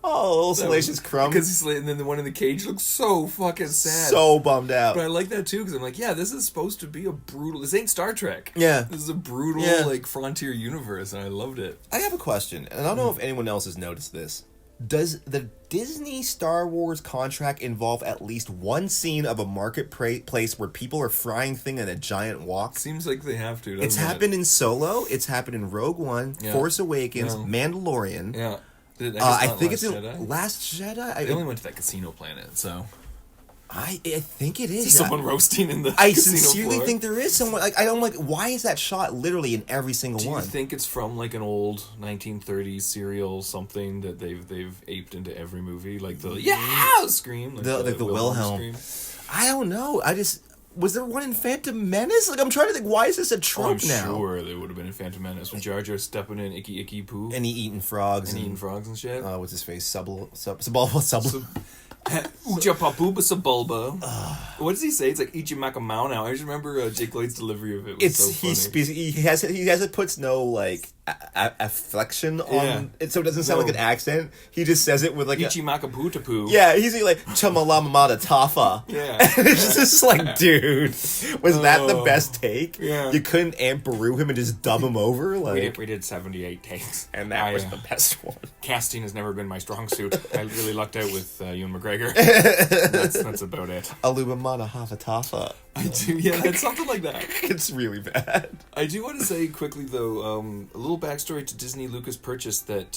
Speaker 2: Oh, little Salacious Crumb.
Speaker 3: And then the one in the cage looks so fucking sad.
Speaker 2: So bummed out.
Speaker 3: But I like that too, because I'm like, this is supposed to be a brutal... This ain't Star Trek.
Speaker 2: Yeah.
Speaker 3: This is a brutal, frontier universe, and I loved it.
Speaker 2: I have a question, and I don't know if anyone else has noticed this. Does the Disney Star Wars contract involve at least one scene of a marketplace where people are frying things in a giant wok?
Speaker 3: Seems like they have to,
Speaker 2: It's happened in Solo, it's happened in Rogue One, Force Awakens, Mandalorian.
Speaker 3: Yeah.
Speaker 2: I think it's in Last Jedi.
Speaker 3: They only went to that casino planet, so
Speaker 2: I think it is.
Speaker 3: Someone roasting in the
Speaker 2: I
Speaker 3: casino
Speaker 2: sincerely
Speaker 3: floor.
Speaker 2: think there is someone. Like, I'm like, why is that shot literally in every single one?
Speaker 3: Do you think it's from like an old 1930s serial something that they've aped into every movie, like the scream,
Speaker 2: like the Wilhelm scream? I don't know. Was there one in Phantom Menace? Like, I'm trying to think, why is this a trope now?
Speaker 3: I'm sure there would have been in Phantom Menace when Jar Jar stepping in icky poo.
Speaker 2: And he eating frogs.
Speaker 3: And shit.
Speaker 2: What's his face? Subble.
Speaker 3: Uja papuba sabulba. What does he say? It's like Ichimaka now. I just remember Jake Lloyd's delivery of it.
Speaker 2: It puts no like afflection on it, so it doesn't sound like an accent. He just says it with like
Speaker 3: Ichimaka poo.
Speaker 2: Yeah, he's like Chamalamamada Tafa.
Speaker 3: Yeah.
Speaker 2: And it's just like, dude, was that the best take?
Speaker 3: Yeah.
Speaker 2: You couldn't amperu him and just dub him over? Like,
Speaker 3: we did 78 takes.
Speaker 2: And that was the best one.
Speaker 3: Casting has never been my strong suit. I really lucked out with Ewan McGregor. That's about it.
Speaker 2: Alubamana Hafatafa.
Speaker 3: I do, it's something like that.
Speaker 2: It's really bad.
Speaker 3: I do want to say quickly, though, a little backstory to Disney. Lucas purchased that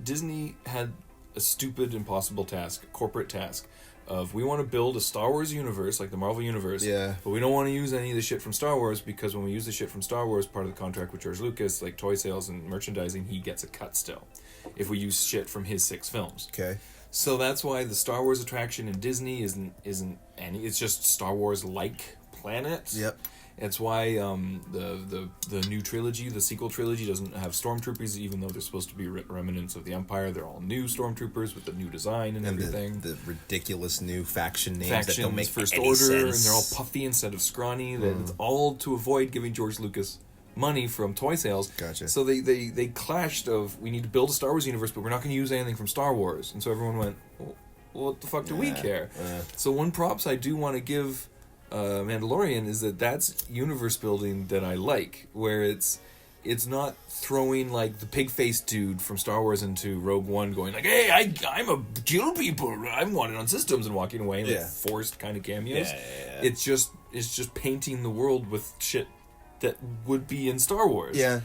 Speaker 3: Disney had a stupid, impossible task, corporate task, of we want to build a Star Wars universe, like the Marvel universe, but we don't want to use any of the shit from Star Wars, because when we use the shit from Star Wars, part of the contract with George Lucas, like toy sales and merchandising, he gets a cut still, if we use shit from his 6 films.
Speaker 2: Okay.
Speaker 3: So that's why the Star Wars attraction in Disney isn't any. It's just Star Wars like planets.
Speaker 2: Yep.
Speaker 3: It's why the new trilogy, the sequel trilogy, doesn't have stormtroopers, even though they're supposed to be remnants of the Empire. They're all new stormtroopers with the new design and everything.
Speaker 2: The ridiculous new faction names that don't make
Speaker 3: First
Speaker 2: any
Speaker 3: Order,
Speaker 2: sense.
Speaker 3: and they're all puffy instead of scrawny. It's all to avoid giving George Lucas money from toy sales.
Speaker 2: Gotcha.
Speaker 3: So they clashed of, we need to build a Star Wars universe, but we're not going to use anything from Star Wars. And so everyone went, well, what the fuck do we care? So one props I do want to give Mandalorian is that's universe building that I like, where it's it's not throwing like the pig-faced dude from Star Wars into Rogue One, going like, "Hey, I'm a kill people. I'm wanted on systems," and walking away, like forced kind of cameos.
Speaker 2: Yeah.
Speaker 3: It's just painting the world with shit that would be in Star Wars.
Speaker 2: Yeah.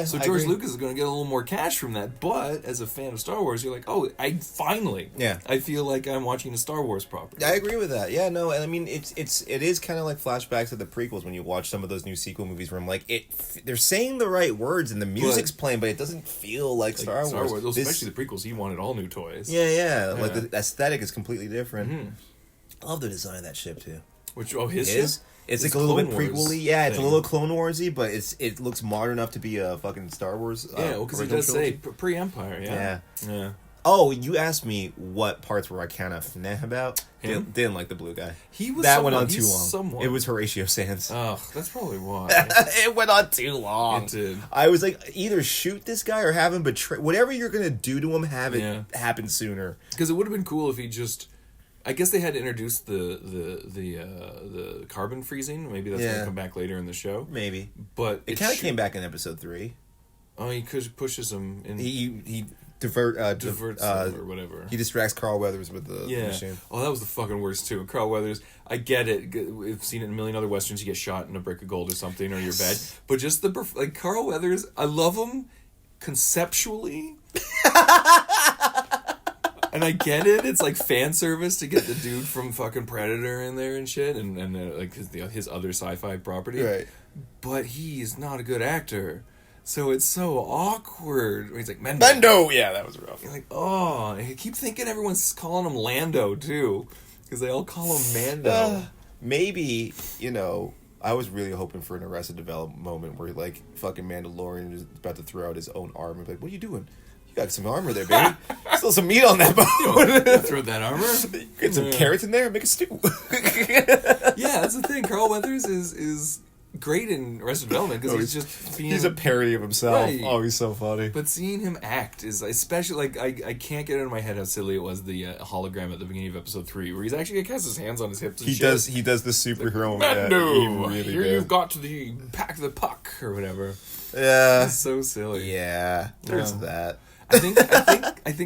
Speaker 3: So George Lucas is going to get a little more cash from that, but as a fan of Star Wars, you're like, oh, I feel like I'm watching a Star Wars property.
Speaker 2: I agree with that. Yeah, no, and I mean, it is kind of like flashbacks to the prequels when you watch some of those new sequel movies where I'm like, they're saying the right words and the music's playing, but it doesn't feel like Star Wars.
Speaker 3: Especially the prequels, he wanted all new toys.
Speaker 2: Yeah. Like the aesthetic is completely different. Mm-hmm. I love the design of that ship too.
Speaker 3: His ship?
Speaker 2: It's like a little bit prequel-y. Yeah, it's a little Clone Wars-y, but it looks modern enough to be a fucking Star Wars.
Speaker 3: Because it does say pre-Empire. Yeah.
Speaker 2: Oh, you asked me what parts were I kind of meh about. Didn't like the blue guy. That went on too long. It was Horatio Sands.
Speaker 3: Oh, that's probably why.
Speaker 2: It went on too long.
Speaker 3: It did.
Speaker 2: I was like, either shoot this guy or have him betray. Whatever you're gonna do to him, have it happen sooner.
Speaker 3: Because it would have been cool if he just. I guess they had to introduce the carbon freezing. Maybe that's going to come back later in the show.
Speaker 2: Maybe,
Speaker 3: but
Speaker 2: it kind of came back in episode 3.
Speaker 3: Oh, he pushes him.
Speaker 2: He diverts
Speaker 3: him or whatever.
Speaker 2: He distracts Carl Weathers with the machine.
Speaker 3: Oh, that was the fucking worst too. Carl Weathers. I get it. We've seen it in a million other westerns. You get shot in a brick of gold or something, or you're bad. But just Carl Weathers. I love him conceptually. And I get it. It's like fan service to get the dude from fucking Predator in there and shit, and like his other sci-fi property.
Speaker 2: Right.
Speaker 3: But he's not a good actor, so it's so awkward. He's like
Speaker 2: Mendo. Yeah, that was rough.
Speaker 3: You're like, oh, I keep thinking everyone's calling him Lando too, because they all call him Mando.
Speaker 2: Maybe I was really hoping for an Arrested Development moment where like fucking Mandalorian is about to throw out his own arm and be like, "What are you doing? You got some armor there, baby. Still some meat on that bone.
Speaker 3: Throw that armor.
Speaker 2: Get some carrots in there and make a stew."
Speaker 3: Yeah, that's the thing. Carl Weathers is great in Arrested Development because
Speaker 2: he's a parody of himself. Right. Oh, he's so funny.
Speaker 3: But seeing him act is especially like I can't get out of my head how silly it was the hologram at the beginning of episode 3 where he's actually has his hands on his hips. And
Speaker 2: he does the superhero.
Speaker 3: Mando, you've got to pack the puck or whatever.
Speaker 2: Yeah,
Speaker 3: it's so silly.
Speaker 2: Yeah, there's that.
Speaker 3: I think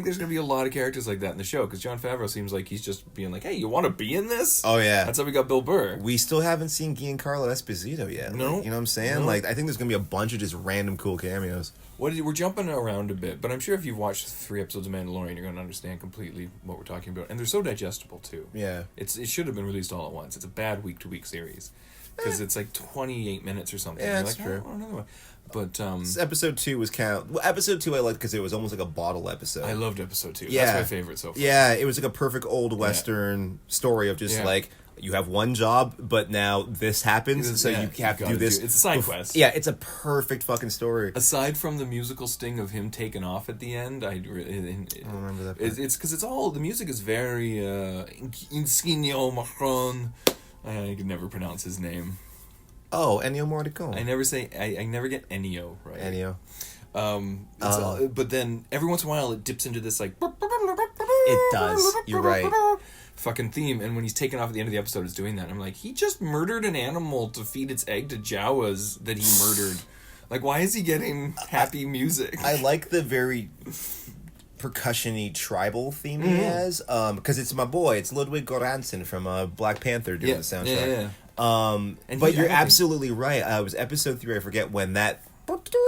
Speaker 3: there's gonna be a lot of characters like that in the show because Jon Favreau seems like he's just being like, "Hey, you want to be in this?"
Speaker 2: Oh yeah,
Speaker 3: that's how we got Bill Burr.
Speaker 2: We still haven't seen Giancarlo Esposito yet.
Speaker 3: No,
Speaker 2: you know what I'm saying? No. Like, I think there's gonna be a bunch of just random cool cameos.
Speaker 3: We're jumping around a bit, but I'm sure if you've watched 3 episodes of Mandalorian, you're gonna understand completely what we're talking about, and they're so digestible too.
Speaker 2: Yeah,
Speaker 3: it should have been released all at once. It's a bad week-to-week series because it's like 28 minutes or something.
Speaker 2: Yeah, that's true.
Speaker 3: Oh, another one. But
Speaker 2: episode 2 was episode 2 I liked because it was almost like a bottle episode.
Speaker 3: I loved episode 2. Yeah. That's my favorite so far.
Speaker 2: Yeah, it was like a perfect old Western story of just like you have one job, but now this happens, so you have to do this.
Speaker 3: It's a side quest.
Speaker 2: Yeah, it's a perfect fucking story.
Speaker 3: Aside from the musical sting of him taking off at the end, I don't
Speaker 2: remember that part.
Speaker 3: It's because the music is very Insignio Macron. I could never pronounce his name.
Speaker 2: Oh, Ennio Morricone.
Speaker 3: I never get Ennio right.
Speaker 2: Ennio.
Speaker 3: But then every once in a while it dips into this like.
Speaker 2: It does. You're right.
Speaker 3: Fucking theme, and when he's taken off at the end of the episode, it's doing that. And I'm like, he just murdered an animal to feed its egg to Jawas that he murdered. Like, why is he getting happy music?
Speaker 2: I like the very percussion-y tribal theme he has, because it's my boy. It's Ludwig Göransson from Black Panther doing the soundtrack. But you're absolutely right. It was episode 3. I forget when that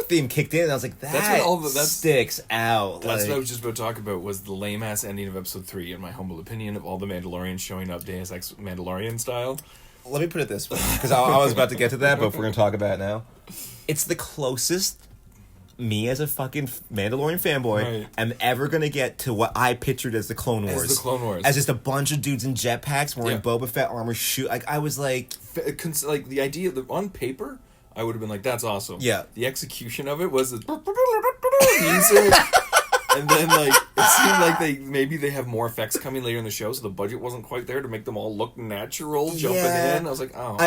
Speaker 2: theme kicked in. And I was like, that sticks out.
Speaker 3: That's what I was just about to talk about. Was the lame ass ending of episode 3, in my humble opinion, of all the Mandalorians showing up Deus Ex Mandalorian style.
Speaker 2: Let me put it this way, because I was about to get to that, but if we're gonna talk about it now, it's the closest me as a fucking Mandalorian fanboy am ever gonna get to what I pictured as the Clone Wars.
Speaker 3: As the Clone Wars.
Speaker 2: As just a bunch of dudes in jetpacks wearing Boba Fett armor shoot. Like, I was like
Speaker 3: the idea that on paper, I would have been like, that's awesome.
Speaker 2: Yeah.
Speaker 3: The execution of it was music. And then, like, it seemed like maybe they have more effects coming later in the show, so the budget wasn't quite there to make them all look natural jumping in. I was like, oh.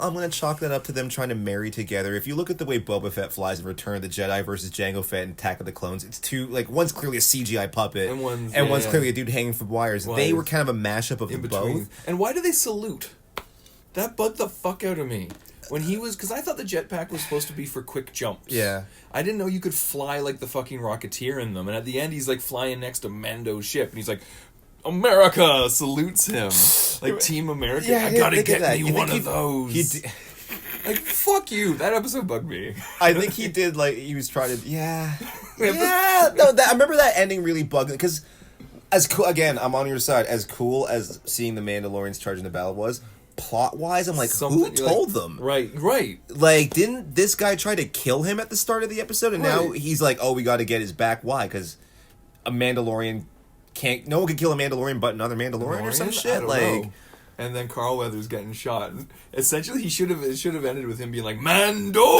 Speaker 2: I'm going to chalk that up to them trying to marry together. If you look at the way Boba Fett flies in Return of the Jedi versus Jango Fett in Attack of the Clones, it's two, like, one's clearly a CGI puppet, and one's clearly a dude hanging from wires. They were kind of a mashup of both.
Speaker 3: And why do they salute? That bugged the fuck out of me. When he was... Because I thought the jetpack was supposed to be for quick jumps.
Speaker 2: Yeah.
Speaker 3: I didn't know you could fly like the fucking Rocketeer in them. And at the end, he's like flying next to Mando's ship. And he's like, America salutes him. Like Team America.
Speaker 2: Yeah,
Speaker 3: I gotta get
Speaker 2: that.
Speaker 3: me one of those. Like, fuck you. That episode bugged me.
Speaker 2: I think he did, like, he was trying to... Yeah. Yeah. No, I remember that ending really bugged me. Because, as cool... Again, I'm on your side. As cool as seeing the Mandalorians charging the battle was... Plot-wise, I'm like, who told them?
Speaker 3: Right.
Speaker 2: Like, didn't this guy try to kill him at the start of the episode? And now he's like, oh, we got to get his back. Why? Because a Mandalorian can't... No one can kill a Mandalorian but another Mandalorian or some shit?
Speaker 3: I don't know. And then Carl Weathers getting shot. Essentially, it should have ended with him being like, Mando!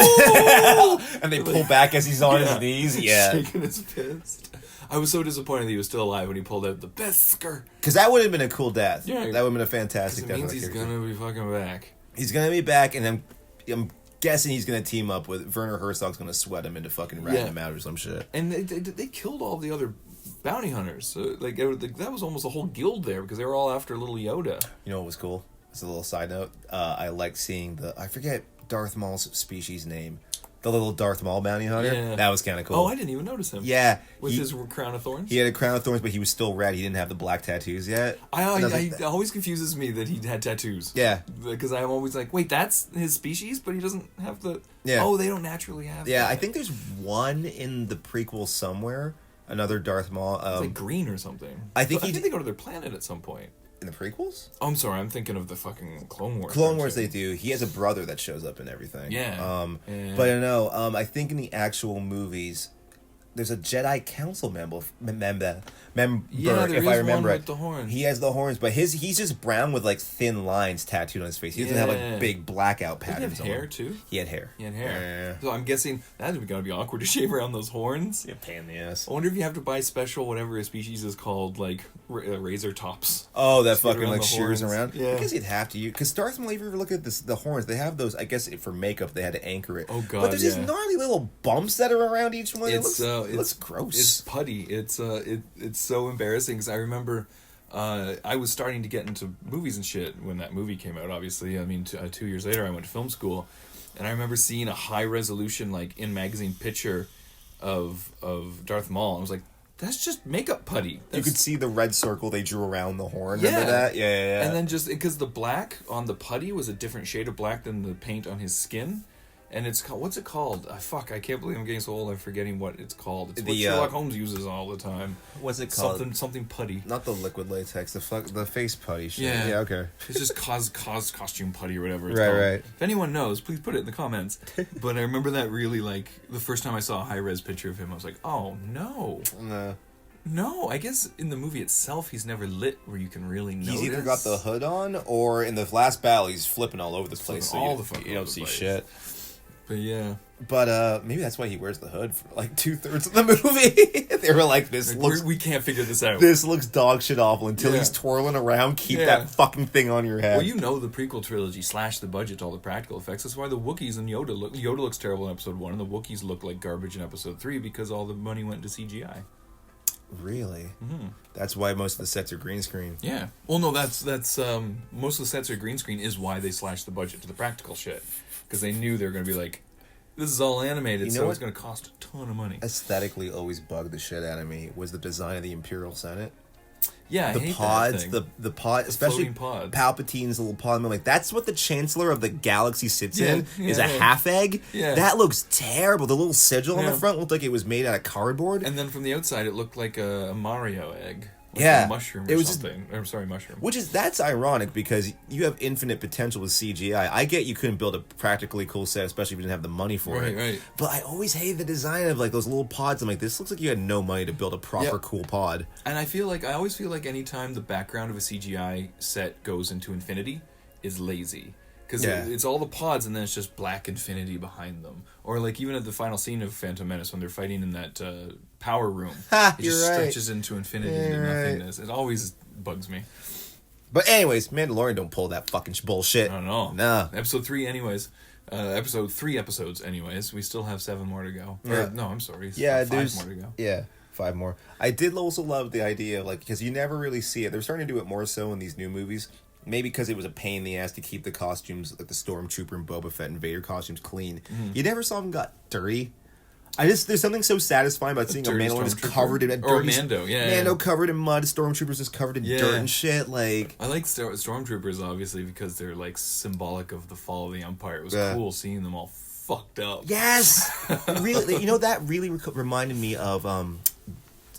Speaker 2: And they pull back as he's on his knees. Yeah.
Speaker 3: Shaking his fist. I was so disappointed that he was still alive when he pulled out the Beskar.
Speaker 2: Because that would have been a cool death.
Speaker 3: Yeah.
Speaker 2: That would have been a fantastic death.
Speaker 3: It means he's going to be fucking back.
Speaker 2: He's going to be back, and I'm guessing he's going to team up with... Werner Herzog's going to sweat him into fucking ratting him out or some shit.
Speaker 3: And they killed all the other bounty hunters. So, like, that was almost a whole guild there, because they were all after little Yoda.
Speaker 2: You know what was cool? As a little side note, I liked seeing I forget Darth Maul's species name. The little Darth Maul bounty hunter. Yeah. That was kind of cool.
Speaker 3: Oh, I didn't even notice him.
Speaker 2: Yeah.
Speaker 3: With his crown of thorns?
Speaker 2: He had a crown of thorns, but he was still red. He didn't have the black tattoos yet.
Speaker 3: It always confuses me that he had tattoos.
Speaker 2: Yeah.
Speaker 3: Because I'm always like, wait, that's his species, but he doesn't have the...
Speaker 2: Yeah.
Speaker 3: Oh, they don't naturally have that.
Speaker 2: I think there's one in the prequel somewhere. Another Darth Maul.
Speaker 3: It's like green or something.
Speaker 2: I think
Speaker 3: they go to their planet at some point.
Speaker 2: In the prequels?
Speaker 3: Oh, I'm sorry, I'm thinking of the fucking Clone Wars.
Speaker 2: Clone Wars, they do. He has a brother that shows up in everything.
Speaker 3: Yeah.
Speaker 2: But I know, I think in the actual movies, there's a Jedi Council member, if I remember
Speaker 3: with the horns.
Speaker 2: He has the horns, but he's just brown with like thin lines tattooed on his face. He doesn't have like big blackout patterns.
Speaker 3: Did he have hair too?
Speaker 2: He had hair.
Speaker 3: Yeah. So I'm guessing that's gonna be awkward to shave around those horns.
Speaker 2: Yeah, pain in the ass.
Speaker 3: I wonder if you have to buy special whatever a species is called, like razor tops.
Speaker 2: Oh, that fucking like shears around.
Speaker 3: Yeah.
Speaker 2: I guess you'd have to use because Darth Maul. If you ever look at the horns, they have those. I guess for makeup they had to anchor it.
Speaker 3: Oh god,
Speaker 2: but there's these gnarly little bumps that are around each one. It looks gross.
Speaker 3: It's putty. It's so embarrassing because I remember I was starting to get into movies and shit when that movie came out. Obviously, I mean, 2 years later, I went to film school, and I remember seeing a high resolution like in magazine picture of Darth Maul. I was like, that's just makeup putty.
Speaker 2: You could see the red circle they drew around the horn. Remember that? Yeah.
Speaker 3: And then just because the black on the putty was a different shade of black than the paint on his skin. And it's called... What's it called? I can't believe I'm getting so old I'm forgetting what it's called. It's what Sherlock Holmes uses all the time.
Speaker 2: What's it called?
Speaker 3: Something putty.
Speaker 2: Not the liquid latex, the face putty shit.
Speaker 3: Yeah,
Speaker 2: okay.
Speaker 3: It's just costume putty or whatever it's called. Right. If anyone knows, please put it in the comments. But I remember that really, like, the first time I saw a high-res picture of him, I was like, oh, no. No, I guess in the movie itself, he's never lit where you can really notice.
Speaker 2: He's either got the hood on, or in the last battle, he's flipping all over the place.
Speaker 3: So
Speaker 2: you don't see shit.
Speaker 3: But yeah.
Speaker 2: But maybe that's why he wears the hood for like 2/3 of the movie. They were like,
Speaker 3: we can't figure this out.
Speaker 2: This looks dog shit awful until he's twirling around. Keep that fucking thing on your head.
Speaker 3: Well, you know the prequel trilogy slashed the budget to all the practical effects. That's why the Wookiees and Yoda looks terrible in episode 1, and the Wookiees look like garbage in episode 3 because all the money went to CGI.
Speaker 2: Really? Mm-hmm. That's why most of the sets are green screen.
Speaker 3: Yeah. Well, no, that's most of the sets are green screen is why they slashed the budget to the practical shit. Because they knew they were going to be like, this is all animated, so it's going to cost a ton of money.
Speaker 2: Aesthetically always bugged the shit out of me was the design of the Imperial Senate.
Speaker 3: Yeah,
Speaker 2: the pods, the pod, especially
Speaker 3: pods.
Speaker 2: Palpatine's little pod. Like that's what the Chancellor of the Galaxy sits in is a half egg.
Speaker 3: Yeah.
Speaker 2: That looks terrible. The little sigil on the front looked like it was made out of cardboard.
Speaker 3: And then from the outside, it looked like a Mario egg. Like a mushroom or something. I'm sorry, mushroom.
Speaker 2: That's ironic because you have infinite potential with CGI. I get you couldn't build a practically cool set, especially if you didn't have the money for it.
Speaker 3: Right.
Speaker 2: But I always hated the design of like those little pods. I'm like, this looks like you had no money to build a proper cool pod.
Speaker 3: And I always feel like anytime the background of a CGI set goes into infinity is lazy. Because it's all the pods and then it's just black infinity behind them. Or like even at the final scene of Phantom Menace when they're fighting in that power room. It just stretches into infinity and nothingness. It always bugs me.
Speaker 2: But anyways, Mandalorian don't pull that fucking bullshit.
Speaker 3: I don't know.
Speaker 2: Nah.
Speaker 3: Episode 3 anyways. Episode 3 episodes anyways. We still have 7 more to go.
Speaker 2: Yeah.
Speaker 3: No, I'm sorry. 5 more to go.
Speaker 2: Yeah. 5 more. I did also love the idea of like, because you never really see it. They're starting to do it more so in these new movies maybe because it was a pain in the ass to keep the costumes, like the Stormtrooper and Boba Fett and Vader costumes, clean. You never saw them got dirty. There's something so satisfying about seeing a Mandalorian just covered in
Speaker 3: or Mando,
Speaker 2: Mando covered in mud, Stormtroopers just covered in dirt and shit. Like,
Speaker 3: I like Stormtroopers obviously because they're like symbolic of the fall of the Empire. It was cool seeing them all fucked up.
Speaker 2: Yes, really. That really reminded me of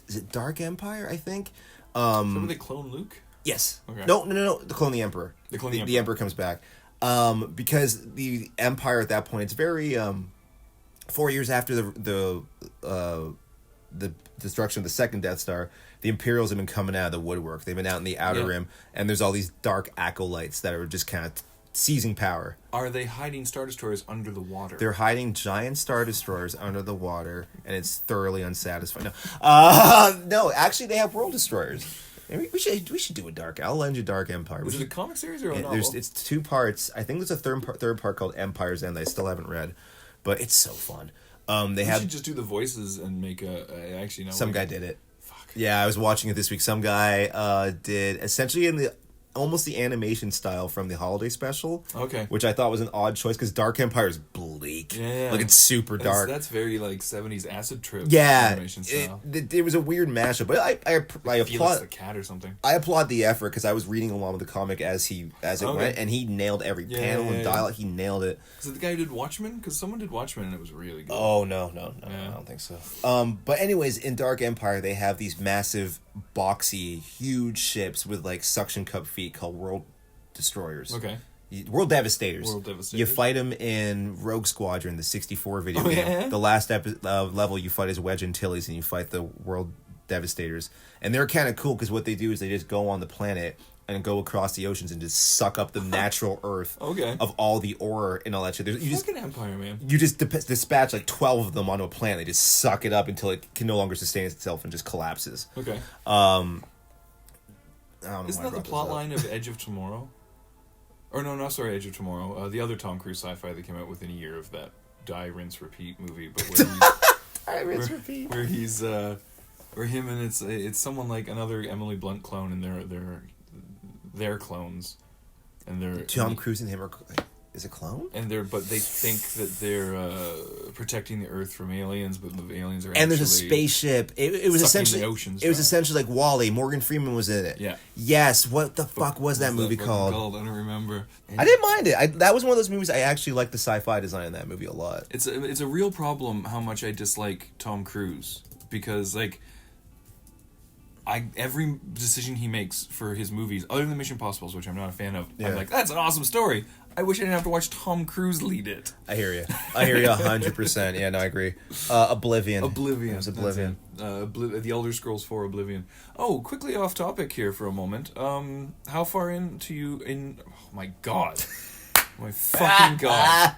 Speaker 2: is it Dark Empire? I think.
Speaker 3: Remember they clone Luke?
Speaker 2: Yes.
Speaker 3: Okay.
Speaker 2: No. The clone the Emperor.
Speaker 3: The
Speaker 2: Emperor comes back. Because the Empire at that point, it's very 4 years after the destruction of the second Death Star, the Imperials have been coming out of the woodwork. They've been out in the Outer Rim, and there's all these dark acolytes that are just kind of seizing power.
Speaker 3: Are they hiding Star Destroyers under the water?
Speaker 2: They're hiding giant Star Destroyers under the water, and it's thoroughly unsatisfying. No, actually, they have World Destroyers. Maybe we should do a Dark. I'll lend you Dark Empire.
Speaker 3: Is it a comic series or a novel?
Speaker 2: It's 2 parts. I think there's a third part called Empire's End that I still haven't read, but it's so fun. We
Speaker 3: should just do the voices and make
Speaker 2: some guy did it.
Speaker 3: Fuck.
Speaker 2: Yeah, I was watching it this week. Some guy did essentially in almost the animation style from the holiday special.
Speaker 3: Okay.
Speaker 2: Which I thought was an odd choice because Dark Empire is bleak.
Speaker 3: Yeah.
Speaker 2: Like, it's super dark.
Speaker 3: That's very like 70s acid trip.
Speaker 2: Yeah.
Speaker 3: Animation style.
Speaker 2: It was a weird mashup, but I applaud
Speaker 3: Felix the cat or something.
Speaker 2: I applaud the effort because I was reading along with the comic as it went, and he nailed every panel and dialogue. He nailed it.
Speaker 3: Is it the guy who did Watchmen? Because someone did Watchmen and it was really good.
Speaker 2: Oh no, I don't think so. But anyways, in Dark Empire they have these massive, boxy, huge ships with like suction cup feet called World Destroyers.
Speaker 3: Okay.
Speaker 2: World Devastators.
Speaker 3: World Devastators.
Speaker 2: You fight them in Rogue Squadron, the 64 video game.
Speaker 3: Yeah?
Speaker 2: The last level you fight is Wedge Antilles, and you fight the World Devastators. And they're kind of cool because what they do is they just go on the planet and go across the oceans and just suck up the natural earth of all the ore and all that shit.
Speaker 3: Fucking Empire, man.
Speaker 2: You just dispatch like 12 of them onto a planet. They just suck it up until it can no longer sustain itself and just collapses.
Speaker 3: Okay. Isn't that the plot line of Edge of Tomorrow? Or no, sorry, Edge of Tomorrow. The other Tom Cruise sci-fi that came out within a year of that Die, Rinse, Repeat movie, but where he's where him and it's someone like another Emily Blunt clone, and they're clones, and they're
Speaker 2: Tom Cruise and him is a clone,
Speaker 3: and but they think that they're protecting the Earth from aliens, but the aliens are
Speaker 2: and there's a spaceship. It was essentially
Speaker 3: the oceans.
Speaker 2: It was essentially like WALL-E. Morgan Freeman was in it.
Speaker 3: Yeah.
Speaker 2: Yes. What the fuck was that movie called?
Speaker 3: I don't remember.
Speaker 2: I didn't mind it. That was one of those movies I actually liked the sci-fi design in that movie a lot.
Speaker 3: It's a real problem how much I dislike Tom Cruise because like. Every decision he makes for his movies, other than Mission Impossibles, which I'm not a fan of, I'm like, that's an awesome story. I wish I didn't have to watch Tom Cruise lead it.
Speaker 2: I hear you 100%. Yeah, no, I agree. Oblivion.
Speaker 3: It
Speaker 2: was Oblivion.
Speaker 3: The Elder Scrolls 4 Oblivion. Oh, quickly off topic here for a moment. How far into you in? Oh my god, my fucking god!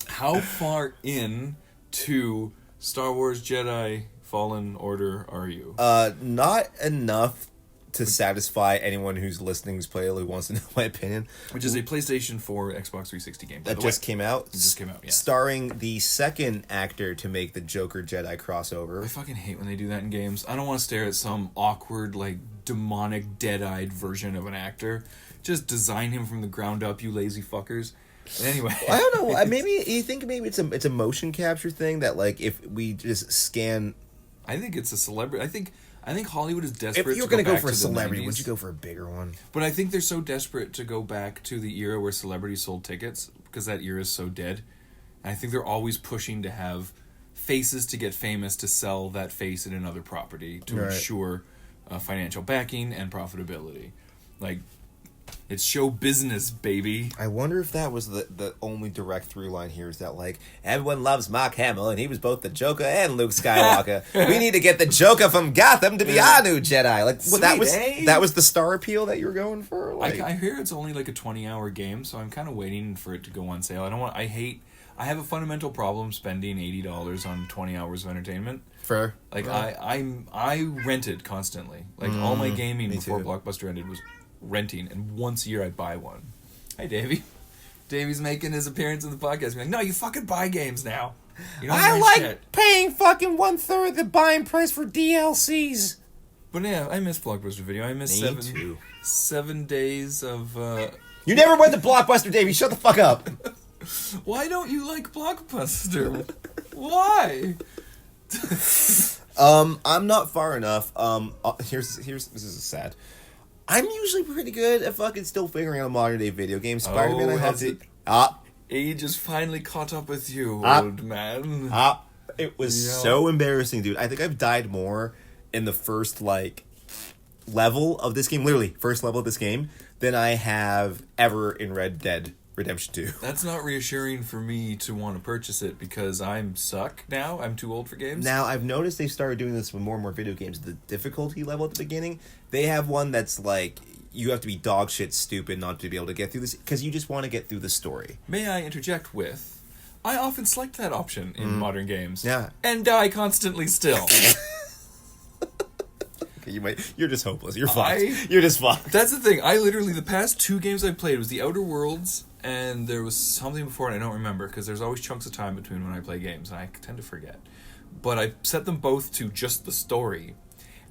Speaker 3: How far in to Star Wars Jedi Fallen Order are you?
Speaker 2: Not enough to satisfy anyone who's listening who's played who wants to know my opinion.
Speaker 3: Which is a PlayStation 4 Xbox 360 game.
Speaker 2: That just came out?
Speaker 3: It just came out, yeah.
Speaker 2: Starring the second actor to make the Joker Jedi crossover.
Speaker 3: I fucking hate when they do that in games. I don't want to stare at some awkward, like, demonic, dead-eyed version of an actor. Just design him from the ground up, you lazy fuckers. Anyway.
Speaker 2: I don't know. Maybe you think maybe it's a motion capture thing that, like, if we just scan...
Speaker 3: I think it's a celebrity. I think Hollywood is desperate.
Speaker 2: If you're
Speaker 3: going to
Speaker 2: go for a celebrity, would you go for a bigger one?
Speaker 3: But I think they're so desperate to go back to the era where celebrities sold tickets because that era is so dead. And I think they're always pushing to have faces to get famous to sell that face in another property to ensure financial backing and profitability. Like, it's show business, baby.
Speaker 2: I wonder if that was the only direct through line here is that, like, everyone loves Mark Hamill, and he was both the Joker and Luke Skywalker. We need to get the Joker from Gotham to be our new Jedi. Like,
Speaker 3: Sweet,
Speaker 2: that was the star appeal that you were going for? Like,
Speaker 3: I hear it's only like a 20-hour game, so I'm kind of waiting for it to go on sale. I have a fundamental problem spending $80 on 20 hours of entertainment.
Speaker 2: Fair.
Speaker 3: Like, I rented constantly. Like, all my gaming before Blockbuster ended was renting, and once a year I'd buy one. Hey, Davey. Davey's making his appearance in the podcast. Being like, no, you fucking buy games now. You don't
Speaker 2: I like
Speaker 3: shit.
Speaker 2: paying fucking 1/3 the buying price for DLCs.
Speaker 3: But yeah, I miss Blockbuster Video. I miss
Speaker 2: too.
Speaker 3: 7 days of...
Speaker 2: You never went to Blockbuster, Davey. Shut the fuck up.
Speaker 3: Why don't you like Blockbuster? Why?
Speaker 2: I'm not far enough. Here's this is sad. I'm usually pretty good at fucking still figuring out modern day video games. Spider-Man, I have to.
Speaker 3: Age has finally caught up with you, old man.
Speaker 2: It was so embarrassing, dude. I think I've died more in the first level of this game, literally first level of this game, than I have ever in Red Dead Redemption 2.
Speaker 3: That's not reassuring for me to want to purchase it because I'm suck now. I'm too old for games.
Speaker 2: Now, I've noticed they've started doing this with more and more video games. The difficulty level at the beginning, they have one that's like, you have to be dog shit stupid not to be able to get through this, because you just want to get through the story.
Speaker 3: May I interject with, I often select that option in modern games.
Speaker 2: Yeah.
Speaker 3: And die constantly still.
Speaker 2: You're just hopeless. You're fucked. You're just fucked.
Speaker 3: That's the thing. I literally, the past 2 games I played was The Outer Worlds, and there was something before, and I don't remember, because there's always chunks of time between when I play games, and I tend to forget. But I set them both to just the story.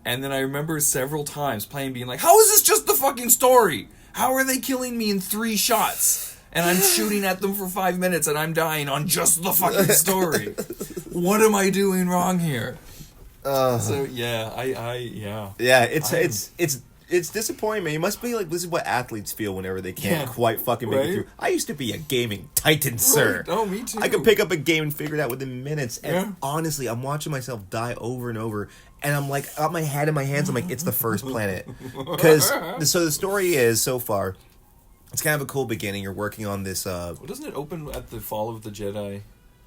Speaker 3: And then I remember several times playing, being like, how is this just the fucking story? How are they killing me in 3 shots? And I'm shooting at them for 5 minutes, and I'm dying on just the fucking story. What am I doing wrong here? So yeah,
Speaker 2: yeah. It's disappointing, man. You must be like, this is what athletes feel whenever they can't quite fucking make it through. I used to be a gaming titan, sir.
Speaker 3: Right. Oh, me too.
Speaker 2: I could pick up a game and figure it out within minutes. And honestly, I'm watching myself die over and over, and I'm like, got my head in my hands. I'm like, it's the first planet, because so the story is so far. It's kind of a cool beginning. You're working on this.
Speaker 3: Well, doesn't it open at the fall of the Jedi?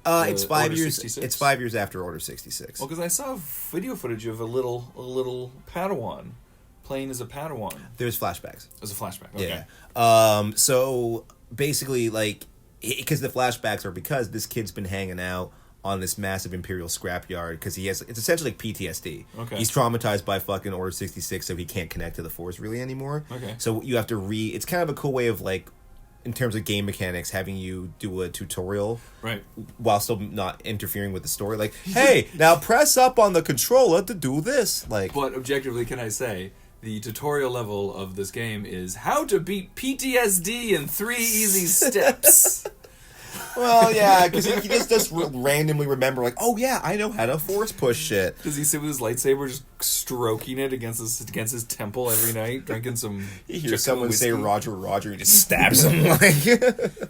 Speaker 2: It's 5 years.
Speaker 3: 66?
Speaker 2: It's 5 years after Order 66.
Speaker 3: Well, because I saw video footage of a little Padawan playing as a Padawan.
Speaker 2: There's flashbacks.
Speaker 3: As a flashback. Okay.
Speaker 2: Yeah. So basically, like, because the flashbacks are because this kid's been hanging out on this massive Imperial scrapyard because it's essentially like PTSD.
Speaker 3: Okay.
Speaker 2: He's traumatized by fucking Order 66, so he can't connect to the Force really anymore.
Speaker 3: Okay.
Speaker 2: So you have to it's kind of a cool way of, like, in terms of game mechanics, having you do a tutorial,
Speaker 3: right,
Speaker 2: while still not interfering with the story. Like, hey, now press up on the controller to do this. Like,
Speaker 3: but objectively, can I say the tutorial level of this game is how to beat PTSD in 3 easy steps?
Speaker 2: Well, yeah, because he just randomly remember, like, oh yeah, I know how to force push shit.
Speaker 3: Does he sit with his lightsaber just stroking it against his temple every night, drinking some?
Speaker 2: He hears someone whiskey? Say Roger, Roger, he just stabs him like,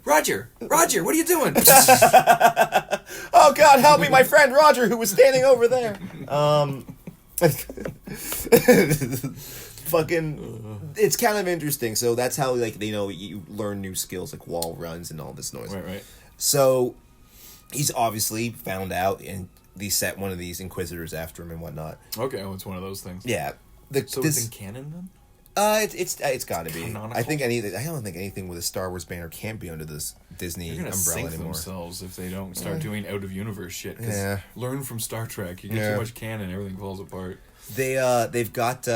Speaker 3: Roger, what are you doing?
Speaker 2: Oh God, help me, my friend Roger, who was standing over there. Fucking, it's kind of interesting. So that's how, like, they know you learn new skills like wall runs and all this noise.
Speaker 3: Right.
Speaker 2: So he's obviously found out, and they set one of these Inquisitors after him and whatnot.
Speaker 3: Okay, well, it's one of those things.
Speaker 2: Yeah.
Speaker 3: So it's in canon then?
Speaker 2: It's got to be.
Speaker 3: Canonical?
Speaker 2: I don't think anything with a Star Wars banner can't be under this Disney umbrella
Speaker 3: sink
Speaker 2: anymore.
Speaker 3: Themselves if they don't start doing out of universe shit.
Speaker 2: Yeah.
Speaker 3: Learn from Star Trek. You get too much canon, everything falls apart.
Speaker 2: They've got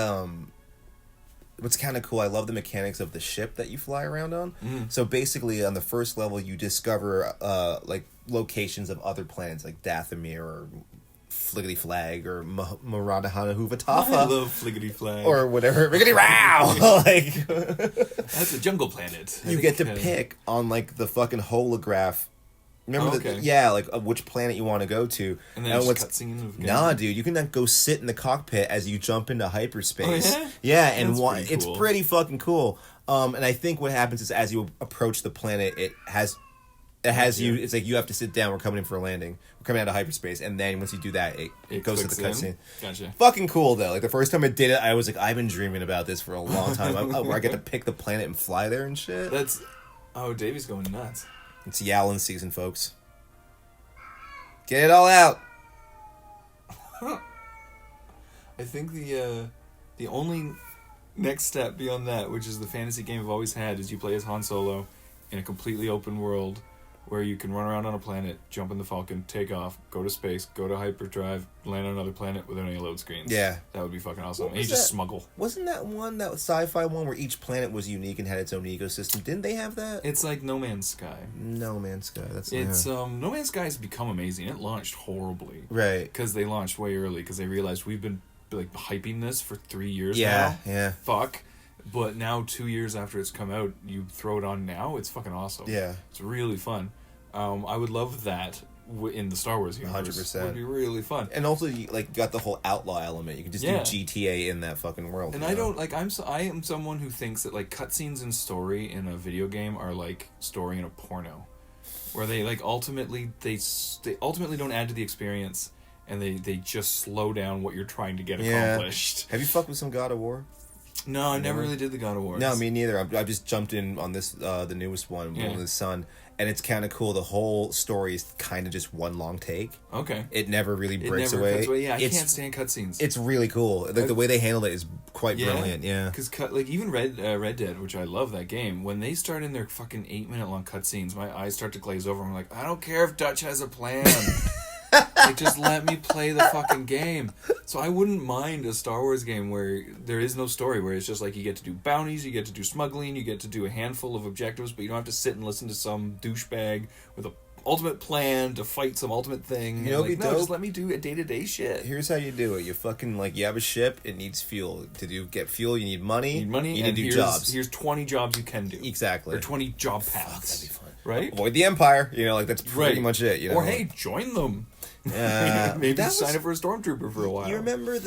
Speaker 2: what's kind of cool, I love the mechanics of the ship that you fly around on. So basically, on the first level, you discover like locations of other planets, like Dathomir or Fliggity Flag or Maradahana Huvatafa.
Speaker 3: I love Fliggity Flag.
Speaker 2: Or whatever. Riggity Row! Like,
Speaker 3: that's a jungle planet.
Speaker 2: You get to pick on, like, the fucking holograph. Remember which planet you want to go to.
Speaker 3: And then just cutscenes of games.
Speaker 2: Nah, dude, you can then go sit in the cockpit as you jump into hyperspace.
Speaker 3: Oh, yeah?
Speaker 2: Yeah, and
Speaker 3: pretty
Speaker 2: it's
Speaker 3: cool.
Speaker 2: pretty fucking cool. And I think what happens is as you approach the planet, it has you. It's like you have to sit down. We're coming in for a landing. We're coming out of hyperspace, and then once you do that, it goes to the cutscene.
Speaker 3: Gotcha.
Speaker 2: Fucking cool though. Like the first time I did it, I was like, I've been dreaming about this for a long time. Where I get to pick the planet and fly there and shit.
Speaker 3: Davey's going nuts.
Speaker 2: It's Yowlin season, folks. Get it all out.
Speaker 3: I think the only next step beyond that, which is the fantasy game I've always had, is you play as Han Solo in a completely open world where you can run around on a planet, jump in the Falcon, take off, go to space, go to hyperdrive, land on another planet without any load screens.
Speaker 2: Yeah.
Speaker 3: That would be fucking awesome. And you just smuggle.
Speaker 2: Wasn't that sci-fi one where each planet was unique and had its own ecosystem? Didn't they have that?
Speaker 3: It's like No Man's Sky.
Speaker 2: No Man's Sky.
Speaker 3: No Man's Sky has become amazing. It launched horribly.
Speaker 2: Right.
Speaker 3: Because they launched way early because they realized we've been like hyping this for 3 years now.
Speaker 2: Yeah.
Speaker 3: Fuck. But now 2 years after it's come out, you throw it on now, it's fucking awesome.
Speaker 2: Yeah.
Speaker 3: It's really fun. I would love that in the Star Wars universe.
Speaker 2: 100%.
Speaker 3: It would be really fun.
Speaker 2: And also, you got the whole outlaw element. You can just do GTA in that fucking world.
Speaker 3: And I don't, like, I am someone who thinks that, like, cutscenes and story in a video game are like story in a porno. Where they, like, ultimately don't add to the experience, and they just slow down what you're trying to get accomplished.
Speaker 2: Have you fucked with some God of War?
Speaker 3: No, I never really did the God of War.
Speaker 2: No, me neither. I've just jumped in on this, the newest one, with the Sun, and it's kind of cool. The whole story is kind of just one long take.
Speaker 3: Okay.
Speaker 2: It never really breaks away.
Speaker 3: Cuts away. Yeah, I can't stand cutscenes.
Speaker 2: It's really cool. Like, the way they handle it is quite brilliant. Yeah.
Speaker 3: Because like even Red Dead, which I love that game, when they start in their fucking 8-minute long cutscenes, my eyes start to glaze over. I'm like, I don't care if Dutch has a plan. Like, just let me play the fucking game. So I wouldn't mind a Star Wars game where there is no story, where it's just like you get to do bounties, you get to do smuggling, you get to do a handful of objectives, but you don't have to sit and listen to some douchebag with a ultimate plan to fight some ultimate thing. Like, no, just let me do a day-to-day shit.
Speaker 2: Here's how you do it. You fucking, like, you have a ship, it needs fuel. Get fuel, you need money. You need to do jobs.
Speaker 3: Here's 20 jobs you can do.
Speaker 2: Exactly.
Speaker 3: Or 20 job paths.
Speaker 2: Fuck, that'd be fun.
Speaker 3: Right?
Speaker 2: Avoid the Empire. Like, that's pretty much it. You know?
Speaker 3: Or, hey, join them. Maybe sign up for a stormtrooper for a while.
Speaker 2: You remember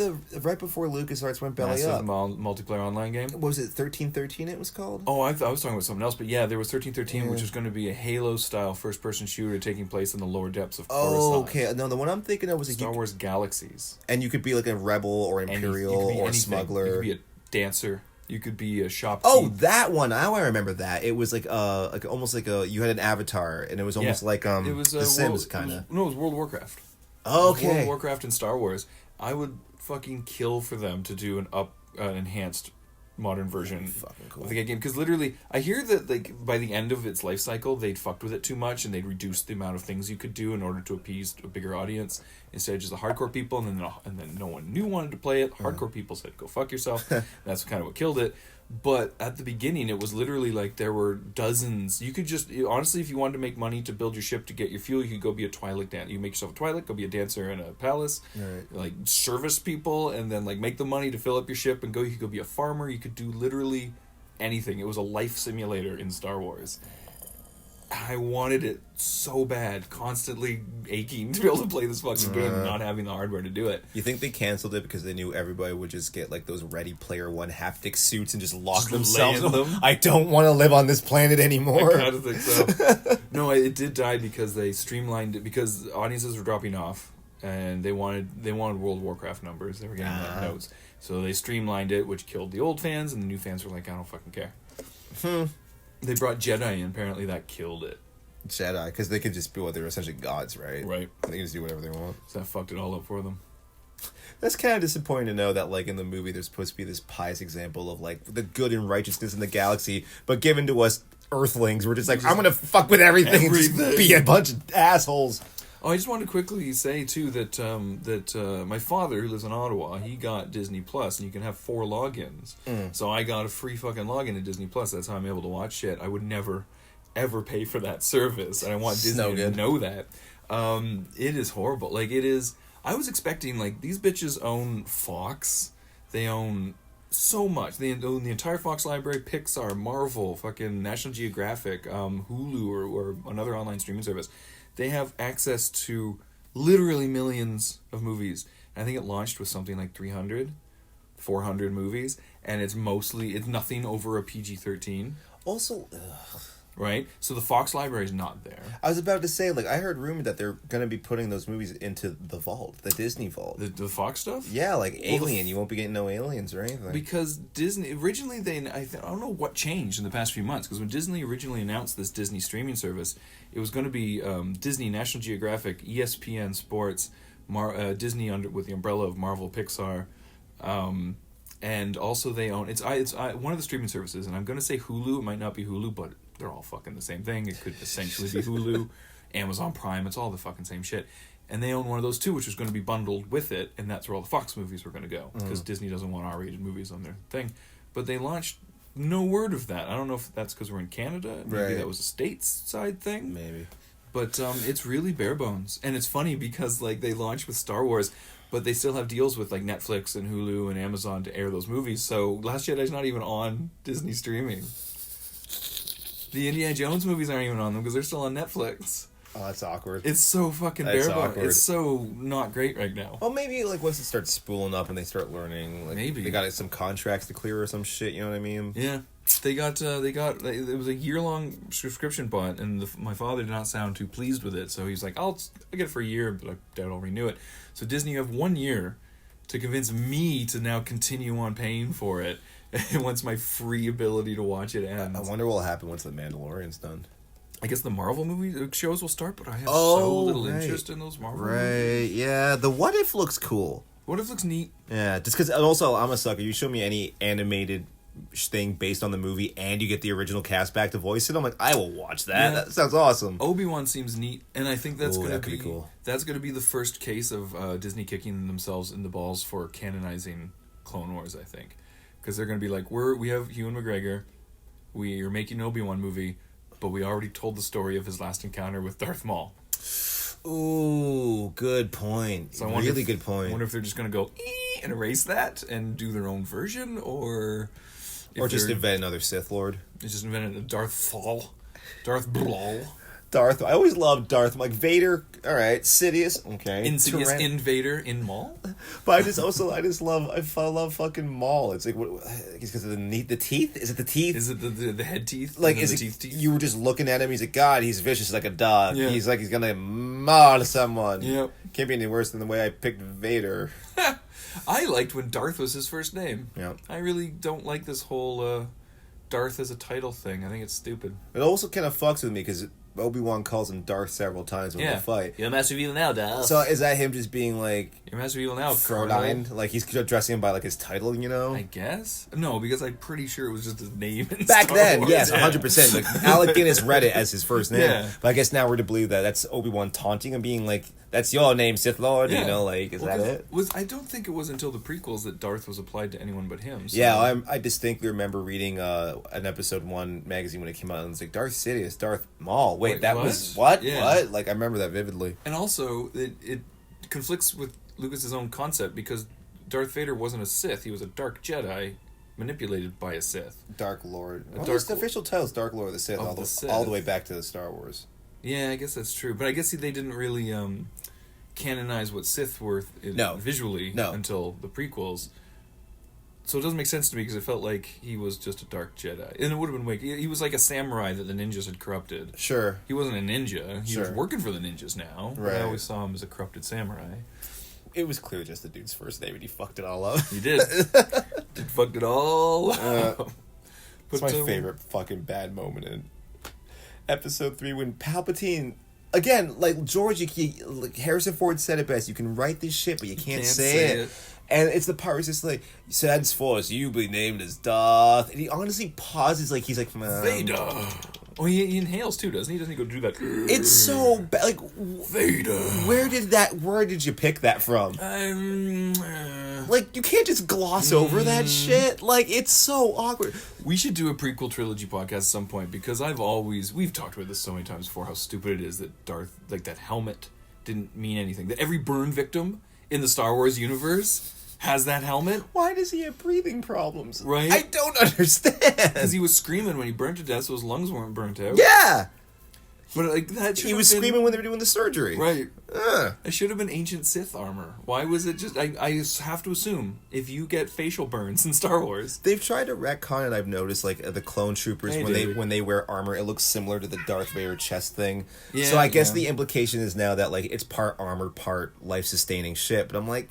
Speaker 2: right before LucasArts went belly up?
Speaker 3: Multiplayer online game.
Speaker 2: What was it, 1313 it was called?
Speaker 3: Oh, I was talking about something else, but yeah, there was 1313, which was going to be a Halo-style first-person shooter taking place in the lower depths of Coruscant.
Speaker 2: Oh, okay. No, the one I'm thinking of was
Speaker 3: Star Wars Galaxies.
Speaker 2: And you could be like a rebel or Imperial or smuggler.
Speaker 3: You could be a dancer. You could be a shopkeep.
Speaker 2: Oh, that one! Now I remember that. It was like almost like you had an avatar, and it was almost like
Speaker 3: it was
Speaker 2: The Sims kind of.
Speaker 3: No, it was World of Warcraft.
Speaker 2: Okay.
Speaker 3: World of Warcraft and Star Wars. I would fucking kill for them to do an enhanced modern version of the game, because literally I hear that like by the end of its life cycle they'd fucked with it too much and they'd reduced the amount of things you could do in order to appease a bigger audience, instead of just the hardcore people, and then no one new wanted to play it. Hardcore people said go fuck yourself. That's kind of what killed it. But at the beginning, it was literally like there were dozens. You could just, honestly, if you wanted to make money to build your ship to get your fuel, you could go be a Twi'lek dancer. You make yourself a Twi'lek, go be a dancer in a palace, like service people, and then like make the money to fill up your ship and go. You could go be a farmer. You could do literally anything. It was a life simulator in Star Wars. I wanted it so bad, constantly aching to be able to play this fucking game and not having the hardware to do it.
Speaker 2: You think they canceled it because they knew everybody would just get like those Ready Player One haptic suits and just lock themselves in them? I don't want to live on this planet anymore.
Speaker 3: I kind of think so. No, it did die because they streamlined it, because audiences were dropping off and they wanted World of Warcraft numbers. They were getting notes. So they streamlined it, which killed the old fans, and the new fans were like, I don't fucking care. They brought Jedi in. Apparently that killed it.
Speaker 2: Jedi, because they could just be they're essentially gods, right?
Speaker 3: Right.
Speaker 2: They can just do whatever they want.
Speaker 3: So that fucked it all up for them.
Speaker 2: That's kind of disappointing to know that, like, in the movie, there's supposed to be this pious example of, like, the good and righteousness in the galaxy, but given to us Earthlings, we're just like, I'm gonna fuck with everything. And just be a bunch of assholes.
Speaker 3: Oh, I just wanted to quickly say, too, that my father, who lives in Ottawa, he got Disney Plus, and you can have 4 logins. So I got a free fucking login to Disney Plus. That's how I'm able to watch shit. I would never, ever pay for that service, and I want Disney to know that. It is horrible. Like, it is... I was expecting, like, these bitches own Fox. They own so much. They own the entire Fox library, Pixar, Marvel, fucking National Geographic, Hulu, or another online streaming service. They have access to literally millions of movies. And I think it launched with something like 400 movies. And it's nothing over a PG-13.
Speaker 2: Also...
Speaker 3: Right? So the Fox library is not there.
Speaker 2: I was about to say, like, I heard rumor that they're going to be putting those movies into the vault, the Disney vault.
Speaker 3: The Fox stuff?
Speaker 2: Yeah, like Alien. You won't be getting no Aliens or anything.
Speaker 3: Because Disney, originally, I don't know what changed in the past few months, because when Disney originally announced this Disney streaming service, it was going to be Disney, National Geographic, ESPN Sports, Disney with the umbrella of Marvel, Pixar, and also they own... It's one of the streaming services, and I'm going to say Hulu. It might not be Hulu, but... they're all fucking the same thing. It could essentially be Hulu, Amazon Prime. It's all the fucking same shit. And they own one of those too, which was going to be bundled with it, and that's where all the Fox movies were going to go, because Disney doesn't want R-rated movies on their thing. But they launched no word of that. I don't know if that's because we're in Canada. Maybe that was a stateside thing.
Speaker 2: Maybe.
Speaker 3: But it's really bare bones. And it's funny because, like, they launched with Star Wars, but they still have deals with, like, Netflix and Hulu and Amazon to air those movies. So Last Jedi's not even on Disney streaming. The Indiana Jones movies aren't even on them because they're still on Netflix.
Speaker 2: Oh, that's awkward.
Speaker 3: It's so fucking bare bones. It's so not great right now.
Speaker 2: Well, maybe, like, once it starts spooling up and they start learning, like,
Speaker 3: maybe
Speaker 2: they got some contracts to clear or some shit, you know what I mean?
Speaker 3: Yeah. It was a year-long subscription bought, and my father did not sound too pleased with it, so he's like, I'll get it for a year, but I doubt I'll renew it. So Disney, you have 1 year to convince me to now continue on paying for it once my free ability to watch it ends.
Speaker 2: I wonder what will happen once The Mandalorian's done.
Speaker 3: I guess the Marvel movie shows will start, but I have so little interest in those Marvel movies.
Speaker 2: Right, yeah. The What If looks cool.
Speaker 3: What If looks neat.
Speaker 2: Yeah, just because, also, I'm a sucker. You show me any animated thing based on the movie and you get the original cast back to voice it, I'm like, I will watch that. Yeah. That sounds awesome.
Speaker 3: Obi-Wan seems neat, and I think that's going to be
Speaker 2: cool.
Speaker 3: That's going to be the first case of Disney kicking themselves in the balls for canonizing Clone Wars, I think. Because they're going to be like, we have Ewan McGregor, we are making an Obi-Wan movie, but we already told the story of his last encounter with Darth Maul.
Speaker 2: Ooh, good point. So really good point.
Speaker 3: I wonder if they're just going to go and erase that and do their own version, or
Speaker 2: just invent another Sith Lord.
Speaker 3: Just invent a Darth Blol.
Speaker 2: Darth. I always loved Darth. I'm like, Vader, all right. Sidious, okay.
Speaker 3: Insidious Invader in Maul.
Speaker 2: But I love fucking Maul. It's like, it's because of the teeth? Is it the teeth?
Speaker 3: Is it the head teeth?
Speaker 2: Like, is it, teeth? You were just looking at him, he's like, God, he's vicious like a dog. Yeah. He's like, he's gonna maul someone.
Speaker 3: Yep.
Speaker 2: Can't be any worse than the way I picked Vader.
Speaker 3: I liked when Darth was his first name.
Speaker 2: Yeah.
Speaker 3: I really don't like this whole Darth as a title thing. I think it's stupid.
Speaker 2: It also kind of fucks with me because Obi-Wan calls him Darth several times when they fight.
Speaker 3: You're Master of Evil now, Darth.
Speaker 2: So is that him just being like...
Speaker 3: You're Master of Evil now,
Speaker 2: Frodine? Like he's addressing him by like his title, you know?
Speaker 3: I guess? No, because I'm pretty sure it was just his name in
Speaker 2: Back
Speaker 3: Star
Speaker 2: then,
Speaker 3: Wars.
Speaker 2: yes, 100%. Like, Alec Guinness read it as his first name.
Speaker 3: Yeah.
Speaker 2: But I guess now we're to believe that that's Obi-Wan taunting him, being like, that's your name, Sith Lord, you know, like, is that it?
Speaker 3: I don't think it was until the prequels that Darth was applied to anyone but him. So.
Speaker 2: Yeah, I distinctly remember reading an Episode 1 magazine when it came out, and it was like, Darth Sidious, Darth Maul. Wait, that was, what?
Speaker 3: Yeah.
Speaker 2: What? Like, I remember that vividly.
Speaker 3: And also, it conflicts with Lucas's own concept, because Darth Vader wasn't a Sith, he was a Dark Jedi manipulated by a Sith.
Speaker 2: Dark Lord. The official title is Dark Lord of the Sith, all the way back to the Star Wars.
Speaker 3: Yeah, I guess that's true. But I guess they didn't really canonize what Sith were visually until the prequels. So it doesn't make sense to me, because it felt like he was just a Dark Jedi. And it would have been he was like a samurai that the ninjas had corrupted.
Speaker 2: Sure.
Speaker 3: He wasn't a ninja. He was working for the ninjas now.
Speaker 2: Right.
Speaker 3: I always saw him as a corrupted samurai.
Speaker 2: It was clear just the dude's first name, and he fucked it all up.
Speaker 3: He did. Fucked it all up.
Speaker 2: It's my favorite fucking bad moment in Episode 3 when Palpatine... Again, like, George, Harrison Ford said it best. You can write this shit, but you can't say it. And it's the part where it's just like, Sad's Force, you be named as Darth. And he honestly pauses like he's like,
Speaker 3: Vader. Oh, he inhales too, doesn't he? Doesn't he go do that?
Speaker 2: It's so bad. Like,
Speaker 3: Vader.
Speaker 2: Where did you pick that from? Like, you can't just gloss over that shit. Like, it's so awkward.
Speaker 3: We should do a prequel trilogy podcast at some point, because we've talked about this so many times before, how stupid it is that Darth, like, that helmet didn't mean anything. That every burn victim in the Star Wars universe has that helmet.
Speaker 2: Why does he have breathing problems?
Speaker 3: Right?
Speaker 2: I don't understand.
Speaker 3: Because he was screaming when he burned to death, so his lungs weren't burnt out.
Speaker 2: Yeah!
Speaker 3: But like that,
Speaker 2: he was screaming when they were doing the surgery.
Speaker 3: Right. It should have been ancient Sith armor. Why was it just... I have to assume, if you get facial burns in Star Wars...
Speaker 2: They've tried to retcon it, I've noticed, like, the clone troopers, when they wear armor, it looks similar to the Darth Vader chest thing. Yeah, so I guess the implication is now that, like, it's part armor, part life-sustaining shit, but I'm like...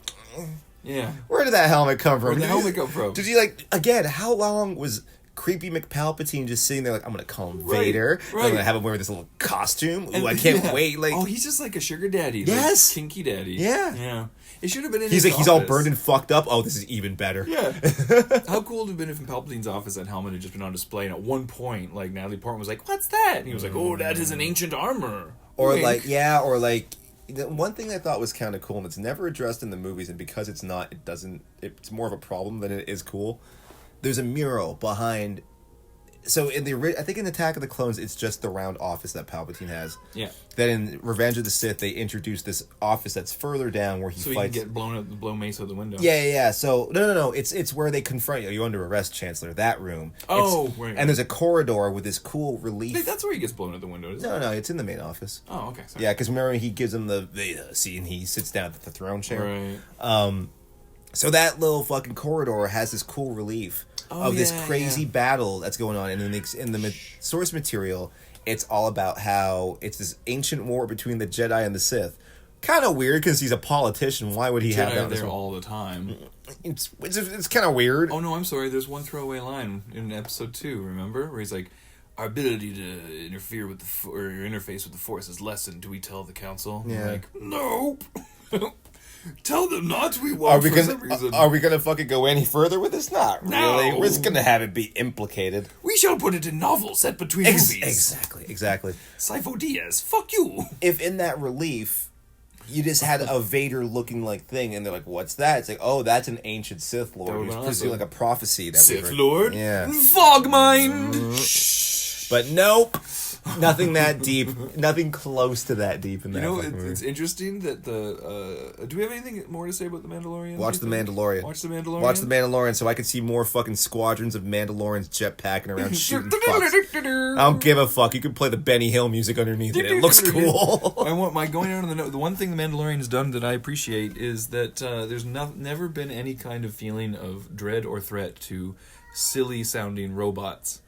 Speaker 3: Yeah.
Speaker 2: Where did that helmet come from? Did you, like... Again, how long was... Creepy McPalpatine just sitting there like, I'm gonna call him Vader. Right. I'm gonna have him wear this little costume. Ooh, I can't wait. Like,
Speaker 3: he's just like a sugar daddy.
Speaker 2: Yes,
Speaker 3: like kinky daddy.
Speaker 2: Yeah.
Speaker 3: It should have been in
Speaker 2: his
Speaker 3: office.
Speaker 2: He's all burned and fucked up. Oh, this is even better.
Speaker 3: Yeah. How cool would it have been if in Palpatine's office that helmet had just been on display, and at one point, like, Natalie Portman was like, "What's that?" And he was like, "Oh, that is an ancient armor."
Speaker 2: Or the one thing I thought was kind of cool, and it's never addressed in the movies, and because it's not, it's more of a problem than it is cool. There's a mural behind So I think in Attack of the Clones, it's just the round office that Palpatine has.
Speaker 3: Yeah.
Speaker 2: Then in Revenge of the Sith, they introduce this office that's further down where he fights.
Speaker 3: So he can get blow Mace out the window.
Speaker 2: Yeah. So no. It's where they confront you. You're under arrest, Chancellor. That room.
Speaker 3: Right.
Speaker 2: And there's a corridor with this cool relief.
Speaker 3: Wait, that's where he gets blown out the window. Isn't it?
Speaker 2: No. It's in the main office.
Speaker 3: Oh, okay. Sorry.
Speaker 2: Yeah, because remember he gives him the scene. He sits down at the throne chair.
Speaker 3: Right.
Speaker 2: So that little fucking corridor has this cool relief of this crazy battle that's going on, and in the source material, it's all about how it's this ancient war between the Jedi and the Sith. Kind of weird because he's a politician. Why would he have that
Speaker 3: there all the time?
Speaker 2: It's kind of weird.
Speaker 3: Oh no, I'm sorry. There's one throwaway line in episode 2. Remember where he's like, "Our ability to interfere with or interface with the Force is lessened. Do we tell the Council?"
Speaker 2: Yeah.
Speaker 3: Like, nope. Tell them not.
Speaker 2: Are we gonna fucking go any further with this? Not really.
Speaker 3: No.
Speaker 2: We're just gonna have it be implicated.
Speaker 3: We shall put it in novels set between movies.
Speaker 2: Exactly.
Speaker 3: Sifo Dyas, fuck you.
Speaker 2: If in that relief, you just had a Vader looking like thing, and they're like, "What's that?" It's like, "Oh, that's an ancient Sith Lord who's pursuing like a prophecy that
Speaker 3: Sith Lord.
Speaker 2: Yeah,
Speaker 3: fog mine."
Speaker 2: But nope. Nothing that deep. Nothing close to that deep in that.
Speaker 3: It's interesting that do we have anything more to say about the Mandalorian?
Speaker 2: Watch the Mandalorian.
Speaker 3: Watch the Mandalorian.
Speaker 2: Watch the Mandalorian, so I could see more fucking squadrons of Mandalorians jetpacking around shooting fucks. I don't give a fuck. You can play the Benny Hill music underneath it. It looks cool.
Speaker 3: Going out on the note. The one thing the Mandalorian has done that I appreciate is that there's never been any kind of feeling of dread or threat to silly sounding robots.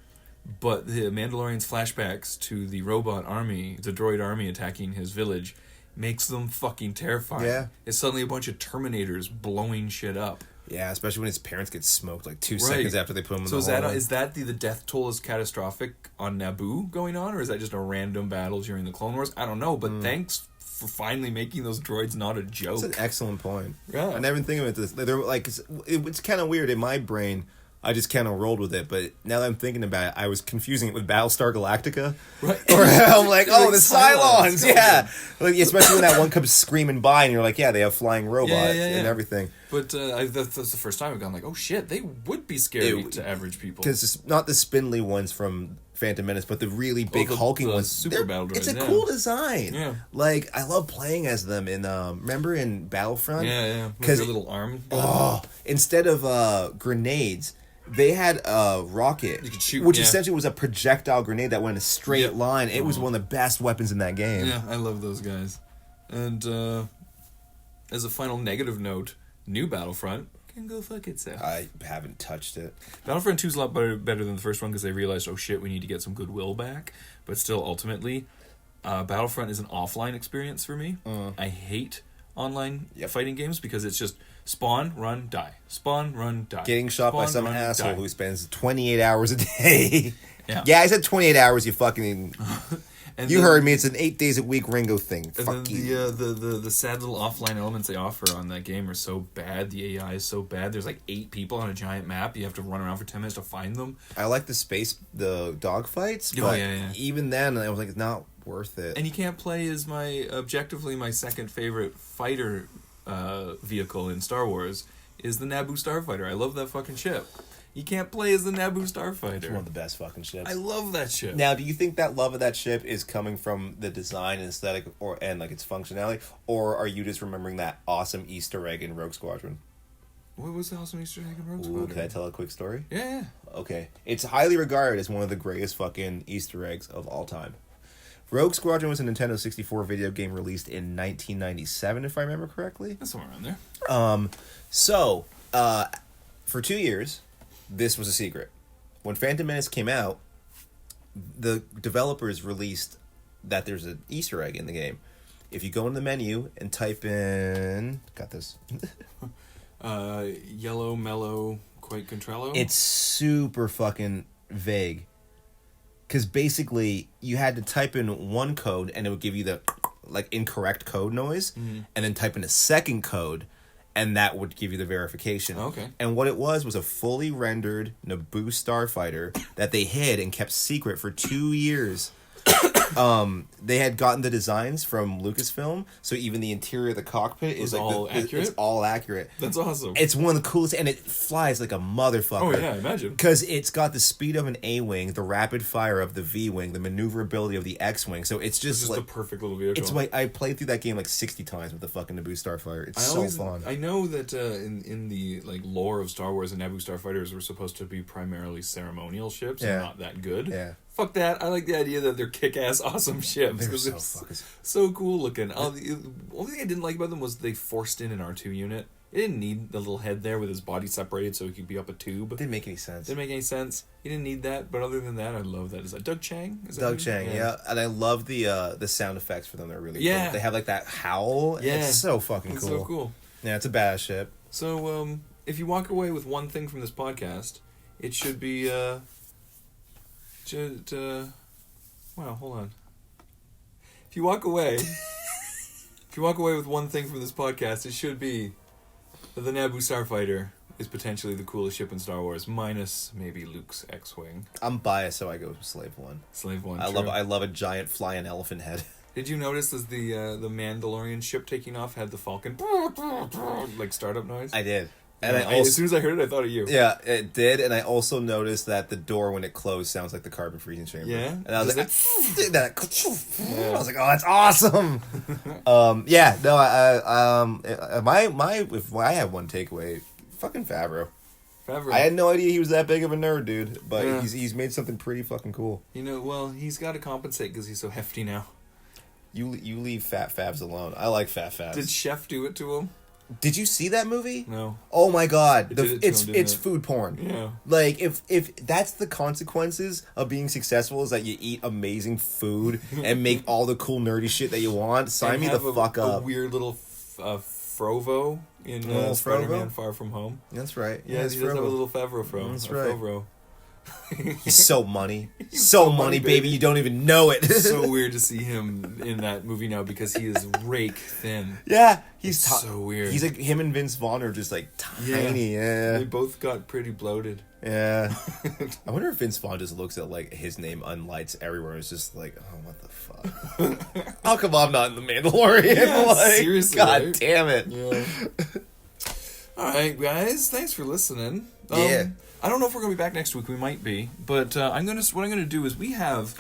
Speaker 3: But the Mandalorian's flashbacks to the robot army, the droid army attacking his village, makes them fucking terrifying. Yeah. It's suddenly a bunch of Terminators blowing shit up.
Speaker 2: Yeah, especially when his parents get smoked like 2 seconds after they put him in the
Speaker 3: hole. So is that the death toll is catastrophic on Naboo going on, or is that just a random battle during the Clone Wars? I don't know, but thanks for finally making those droids not a joke.
Speaker 2: That's an excellent point.
Speaker 3: Yeah.
Speaker 2: I never think of it this. They're like, it's kind of weird in my brain. I just kind of rolled with it, but now that I'm thinking about it, I was confusing it with Battlestar Galactica. Right. Or I'm like, oh, the Cylons, yeah. Like, especially when that one comes screaming by, and you're like, yeah, they have flying robots and everything.
Speaker 3: But that's the first time I've gone like, oh shit, they would be scary to average people.
Speaker 2: Because it's not the spindly ones from Phantom Menace, but the really big hulking ones.
Speaker 3: Super battle droids.
Speaker 2: It's a cool design. Yeah. Like, I love playing as them in, remember in Battlefront?
Speaker 3: Yeah. Because their little arm.
Speaker 2: Oh, instead of grenades, they had a rocket,
Speaker 3: you could shoot,
Speaker 2: which essentially was a projectile grenade that went in a straight line. It was one of the best weapons in that game.
Speaker 3: Yeah, I love those guys. And as a final negative note, new Battlefront can go fuck itself.
Speaker 2: I haven't touched it.
Speaker 3: Battlefront 2 is a lot better than the first one because they realized, oh shit, we need to get some goodwill back. But still, ultimately, Battlefront is an offline experience for me. I hate online fighting games because it's just spawn, run, die. Spawn, run, die.
Speaker 2: Getting shot by some asshole who spends 28 hours a day.
Speaker 3: Yeah,
Speaker 2: I said 28 hours, you fucking... you heard me, it's an 8 days a week Ringo thing. Fuck you.
Speaker 3: The sad little offline elements they offer on that game are so bad. The AI is so bad. There's like 8 people on a giant map. You have to run around for 10 minutes to find them.
Speaker 2: I like the dogfights, but even then, I was like, it's not worth it.
Speaker 3: And you can't play as objectively my second favorite fighter vehicle in Star Wars is the Naboo Starfighter. I love that fucking ship. You can't play as the Naboo Starfighter.
Speaker 2: It's one of the best fucking ships.
Speaker 3: I love that ship.
Speaker 2: Now, do you think that love of that ship is coming from the design and aesthetic and like its functionality, or are you just remembering that awesome Easter egg in Rogue Squadron?
Speaker 3: What was the awesome Easter egg in Rogue Squadron?
Speaker 2: Can I tell a quick story?
Speaker 3: Yeah.
Speaker 2: Okay. It's highly regarded as one of the greatest fucking Easter eggs of all time. Rogue Squadron was a Nintendo 64 video game released in 1997, if I remember correctly.
Speaker 3: That's somewhere around there.
Speaker 2: So, for 2 years, this was a secret. When Phantom Menace came out, the developers released that there's an Easter egg in the game. If you go in the menu and type in... Got this.
Speaker 3: Yellow, mellow, quite Contrallo?
Speaker 2: It's super fucking vague. Because basically, you had to type in one code, and it would give you the incorrect code noise, and then type in a second code, and that would give you the verification.
Speaker 3: Okay.
Speaker 2: And what it was a fully rendered Naboo Starfighter that they hid and kept secret for 2 years. they had gotten the designs from Lucasfilm, so even the interior of the cockpit is like
Speaker 3: all accurate.
Speaker 2: It's all accurate.
Speaker 3: That's awesome.
Speaker 2: It's one of the coolest, and it flies like a motherfucker.
Speaker 3: Oh yeah, imagine.
Speaker 2: Because it's got the speed of an A-wing, the rapid fire of the V-wing, the maneuverability of the X-wing. So it's just
Speaker 3: the perfect little vehicle.
Speaker 2: It's like I played through that game like 60 times with the fucking Naboo Starfighter. It's so fun.
Speaker 3: I know that in the like lore of Star Wars, the Naboo Starfighters were supposed to be primarily ceremorable ships and not that good.
Speaker 2: Yeah.
Speaker 3: Fuck that. I like the idea that they're kick-ass awesome ships.
Speaker 2: They're
Speaker 3: so cool looking. The only thing I didn't like about them was they forced in an R2 unit. It didn't need the little head there with his body separated so he could be up a tube.
Speaker 2: Didn't make any sense.
Speaker 3: Didn't make any sense. He didn't need that, but other than that, I love that. Is that Doug Chang?
Speaker 2: Doug Chang, yeah. And I love the sound effects for them. They're really cool. They have like that howl. Yeah. It's so fucking cool.
Speaker 3: It's so cool.
Speaker 2: Yeah, it's a badass ship.
Speaker 3: So, if you walk away with one thing from this podcast, it should be, wow, hold on. If you walk away with one thing from this podcast, it should be that the Naboo Starfighter is potentially the coolest ship in Star Wars, minus maybe Luke's X-Wing.
Speaker 2: I'm biased, so I go Slave One.
Speaker 3: Slave One.
Speaker 2: I love a giant flying elephant head.
Speaker 3: Did you notice as the Mandalorian ship taking off had the Falcon like startup noise?
Speaker 2: I did.
Speaker 3: And as soon as I heard it, I thought of you.
Speaker 2: Yeah, it did, and I also noticed that the door when it closed sounds like the carbon freezing chamber.
Speaker 3: Yeah,
Speaker 2: and I was like, I was like, oh, that's awesome. If I have one takeaway, fucking Favreau. I had no idea he was that big of a nerd, dude. But he's made something pretty fucking cool.
Speaker 3: You know, well, he's got to compensate because he's so hefty now.
Speaker 2: You leave Fat Fabs alone. I like Fat Fabs.
Speaker 3: Did Chef do it to him?
Speaker 2: Did you see that movie?
Speaker 3: No.
Speaker 2: Oh my god,
Speaker 3: it's
Speaker 2: food porn.
Speaker 3: Yeah.
Speaker 2: Like if that's the consequences of being successful is that you eat amazing food and make all the cool nerdy shit that you want. Sign me the fuck up.
Speaker 3: A weird little Frovo in Spider-Man: Far From Home.
Speaker 2: That's right.
Speaker 3: Yeah, he does have a little Favreau.
Speaker 2: That's right.
Speaker 3: Favreau.
Speaker 2: He's so money. So money, baby. You don't even know it.
Speaker 3: It's so weird to see him in that movie now because he is rake thin.
Speaker 2: Yeah, he's
Speaker 3: so weird.
Speaker 2: He's like him and Vince Vaughn are just like tiny. Yeah.
Speaker 3: They both got pretty bloated.
Speaker 2: Yeah. I wonder if Vince Vaughn just looks at like his name unlights everywhere and is just like, oh, what the fuck? How come I'm not in the Mandalorian?
Speaker 3: Yeah, like, seriously.
Speaker 2: God
Speaker 3: right?
Speaker 2: damn it.
Speaker 3: Yeah. All right, guys. Thanks for listening.
Speaker 2: Yeah.
Speaker 3: I don't know if we're gonna be back next week. We might be, but what I'm gonna do is we have.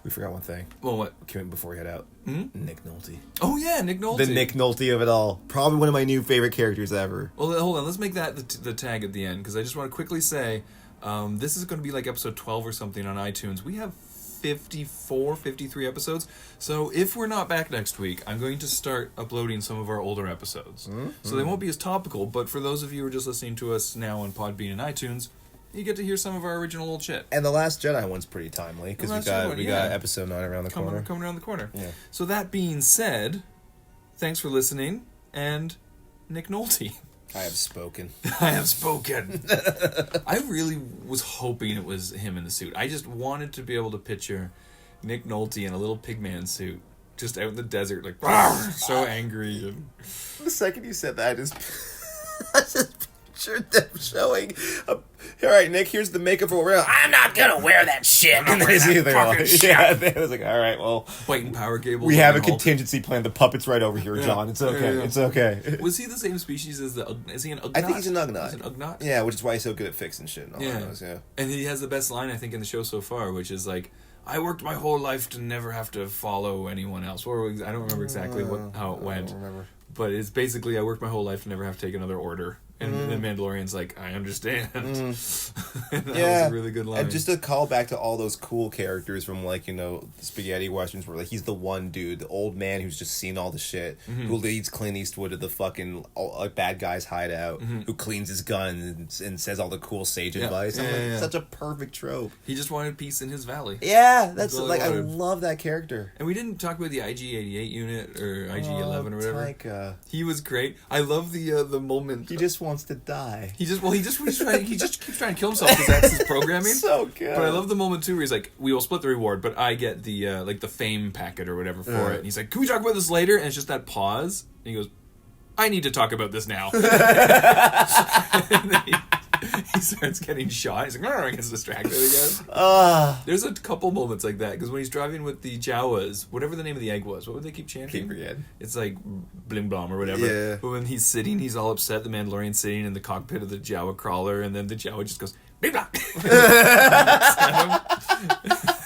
Speaker 2: We forgot one thing.
Speaker 3: Well, what?
Speaker 2: Came in before we head out. Nick Nolte.
Speaker 3: Oh yeah, Nick Nolte.
Speaker 2: The Nick Nolte of it all. Probably one of my new favorite characters ever.
Speaker 3: Well, hold on. Let's make that the tag at the end because I just want to quickly say, this is going to be like episode 12 or something on iTunes. We have 54, 53 episodes. So if we're not back next week, I'm going to start uploading some of our older episodes. So they won't be as topical, but for those of you who are just listening to us now on Podbean and iTunes, you get to hear some of our original old shit.
Speaker 2: And the Last Jedi one's pretty timely because we got episode 9 around the corner.
Speaker 3: Coming around the corner.
Speaker 2: Yeah.
Speaker 3: So that being said, thanks for listening, and Nick Nolte.
Speaker 2: I have spoken.
Speaker 3: I have spoken. I really was hoping it was him in the suit. I just wanted to be able to picture Nick Nolte in a little pigman suit, just out in the desert, like, so angry. And...
Speaker 2: The second you said that, I just pictured them showing. All right, Nick, here's the makeup for what we're. I'm not gonna wear that shit. And they was like, all right, well,
Speaker 3: biting power cables.
Speaker 2: We have a contingency plan. The puppet's right over here, John. It's okay.
Speaker 3: Yeah.
Speaker 2: It's okay.
Speaker 3: Was he the same species as the? Is he an Ugnaught?
Speaker 2: I think he's an Ugnaught.
Speaker 3: He's an Ugnaught.
Speaker 2: Yeah, which is why he's so good at fixing shit. And all
Speaker 3: yeah.
Speaker 2: Those, yeah.
Speaker 3: And he has the best line I think in the show so far, which is like, "I worked my whole life to never have to follow anyone else." Or I don't remember exactly how it went.
Speaker 2: I don't remember.
Speaker 3: But it's basically, I worked my whole life to never have to take another order. And then Mandalorian's like, I understand. And that was a really good line.
Speaker 2: And just a call back to all those cool characters from, like, you know, the spaghetti westerns where, like, he's the one dude, the old man who's just seen all the shit, who leads Clint Eastwood to the fucking bad guy's hideout, who cleans his gun and says all the cool sage advice. Such a perfect trope.
Speaker 3: He just wanted peace in his valley.
Speaker 2: Yeah, that's like, I love that character.
Speaker 3: And we didn't talk about the IG-88 unit or IG-11 or whatever.
Speaker 2: Taika.
Speaker 3: He was great. I love the moment.
Speaker 2: He just wants to die.
Speaker 3: He just keeps trying to kill himself because that's his programming.
Speaker 2: So good.
Speaker 3: But I love the moment too where he's like, we will split the reward, but I get the like the fame packet or whatever for it. And he's like, can we talk about this later? And it's just that pause. And he goes, I need to talk about this now. And then he starts getting shot. He's like, gets distracted again. There's a couple moments like that, because when he's driving with the Jawas, whatever the name of the egg was, what would they keep chanting?
Speaker 2: Keep forget.
Speaker 3: It's like bling blom or whatever.
Speaker 2: Yeah.
Speaker 3: But when he's sitting, he's all upset. The Mandalorian's sitting in the cockpit of the Jawa crawler, and then the Jawa just goes, bling blom.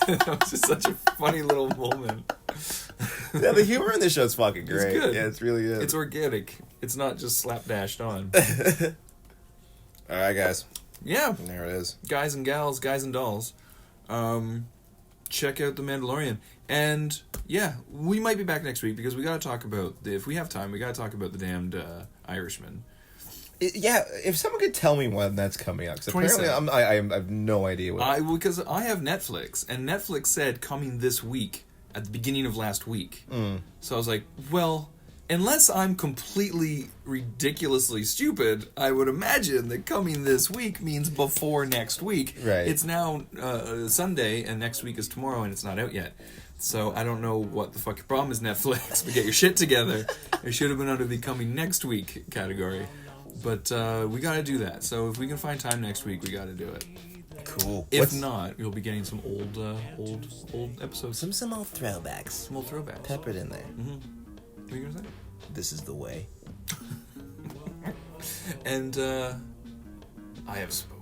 Speaker 3: That was just such a funny little moment.
Speaker 2: Yeah, the humor in this show is fucking great.
Speaker 3: It's good.
Speaker 2: Yeah, it's really good.
Speaker 3: It's organic. It's not just slapdashed on.
Speaker 2: All right, guys.
Speaker 3: Yeah.
Speaker 2: There it is.
Speaker 3: Guys and gals, guys and dolls. Check out The Mandalorian. And, yeah, we might be back next week, because we got to talk about, if we have time, we got to talk about the damned Irishman.
Speaker 2: If someone could tell me when that's coming out, because apparently I have no idea what.
Speaker 3: Because I have Netflix, and Netflix said coming this week at the beginning of last week. So I was like, well, unless I'm completely ridiculously stupid, I would imagine that coming this week means before next week.
Speaker 2: Right.
Speaker 3: It's now Sunday, and next week is tomorrow, and it's not out yet. So I don't know what the fuck your problem is, Netflix. But get your shit together. It should have been under the coming next week category. But we got to do that. So if we can find time next week, we got to do it.
Speaker 2: Cool.
Speaker 3: If not, you'll be getting some old episodes.
Speaker 2: Some old throwbacks.
Speaker 3: Some old throwbacks.
Speaker 2: Peppered in there.
Speaker 3: What are you gonna say?
Speaker 2: This is the way.
Speaker 3: And I have spoken.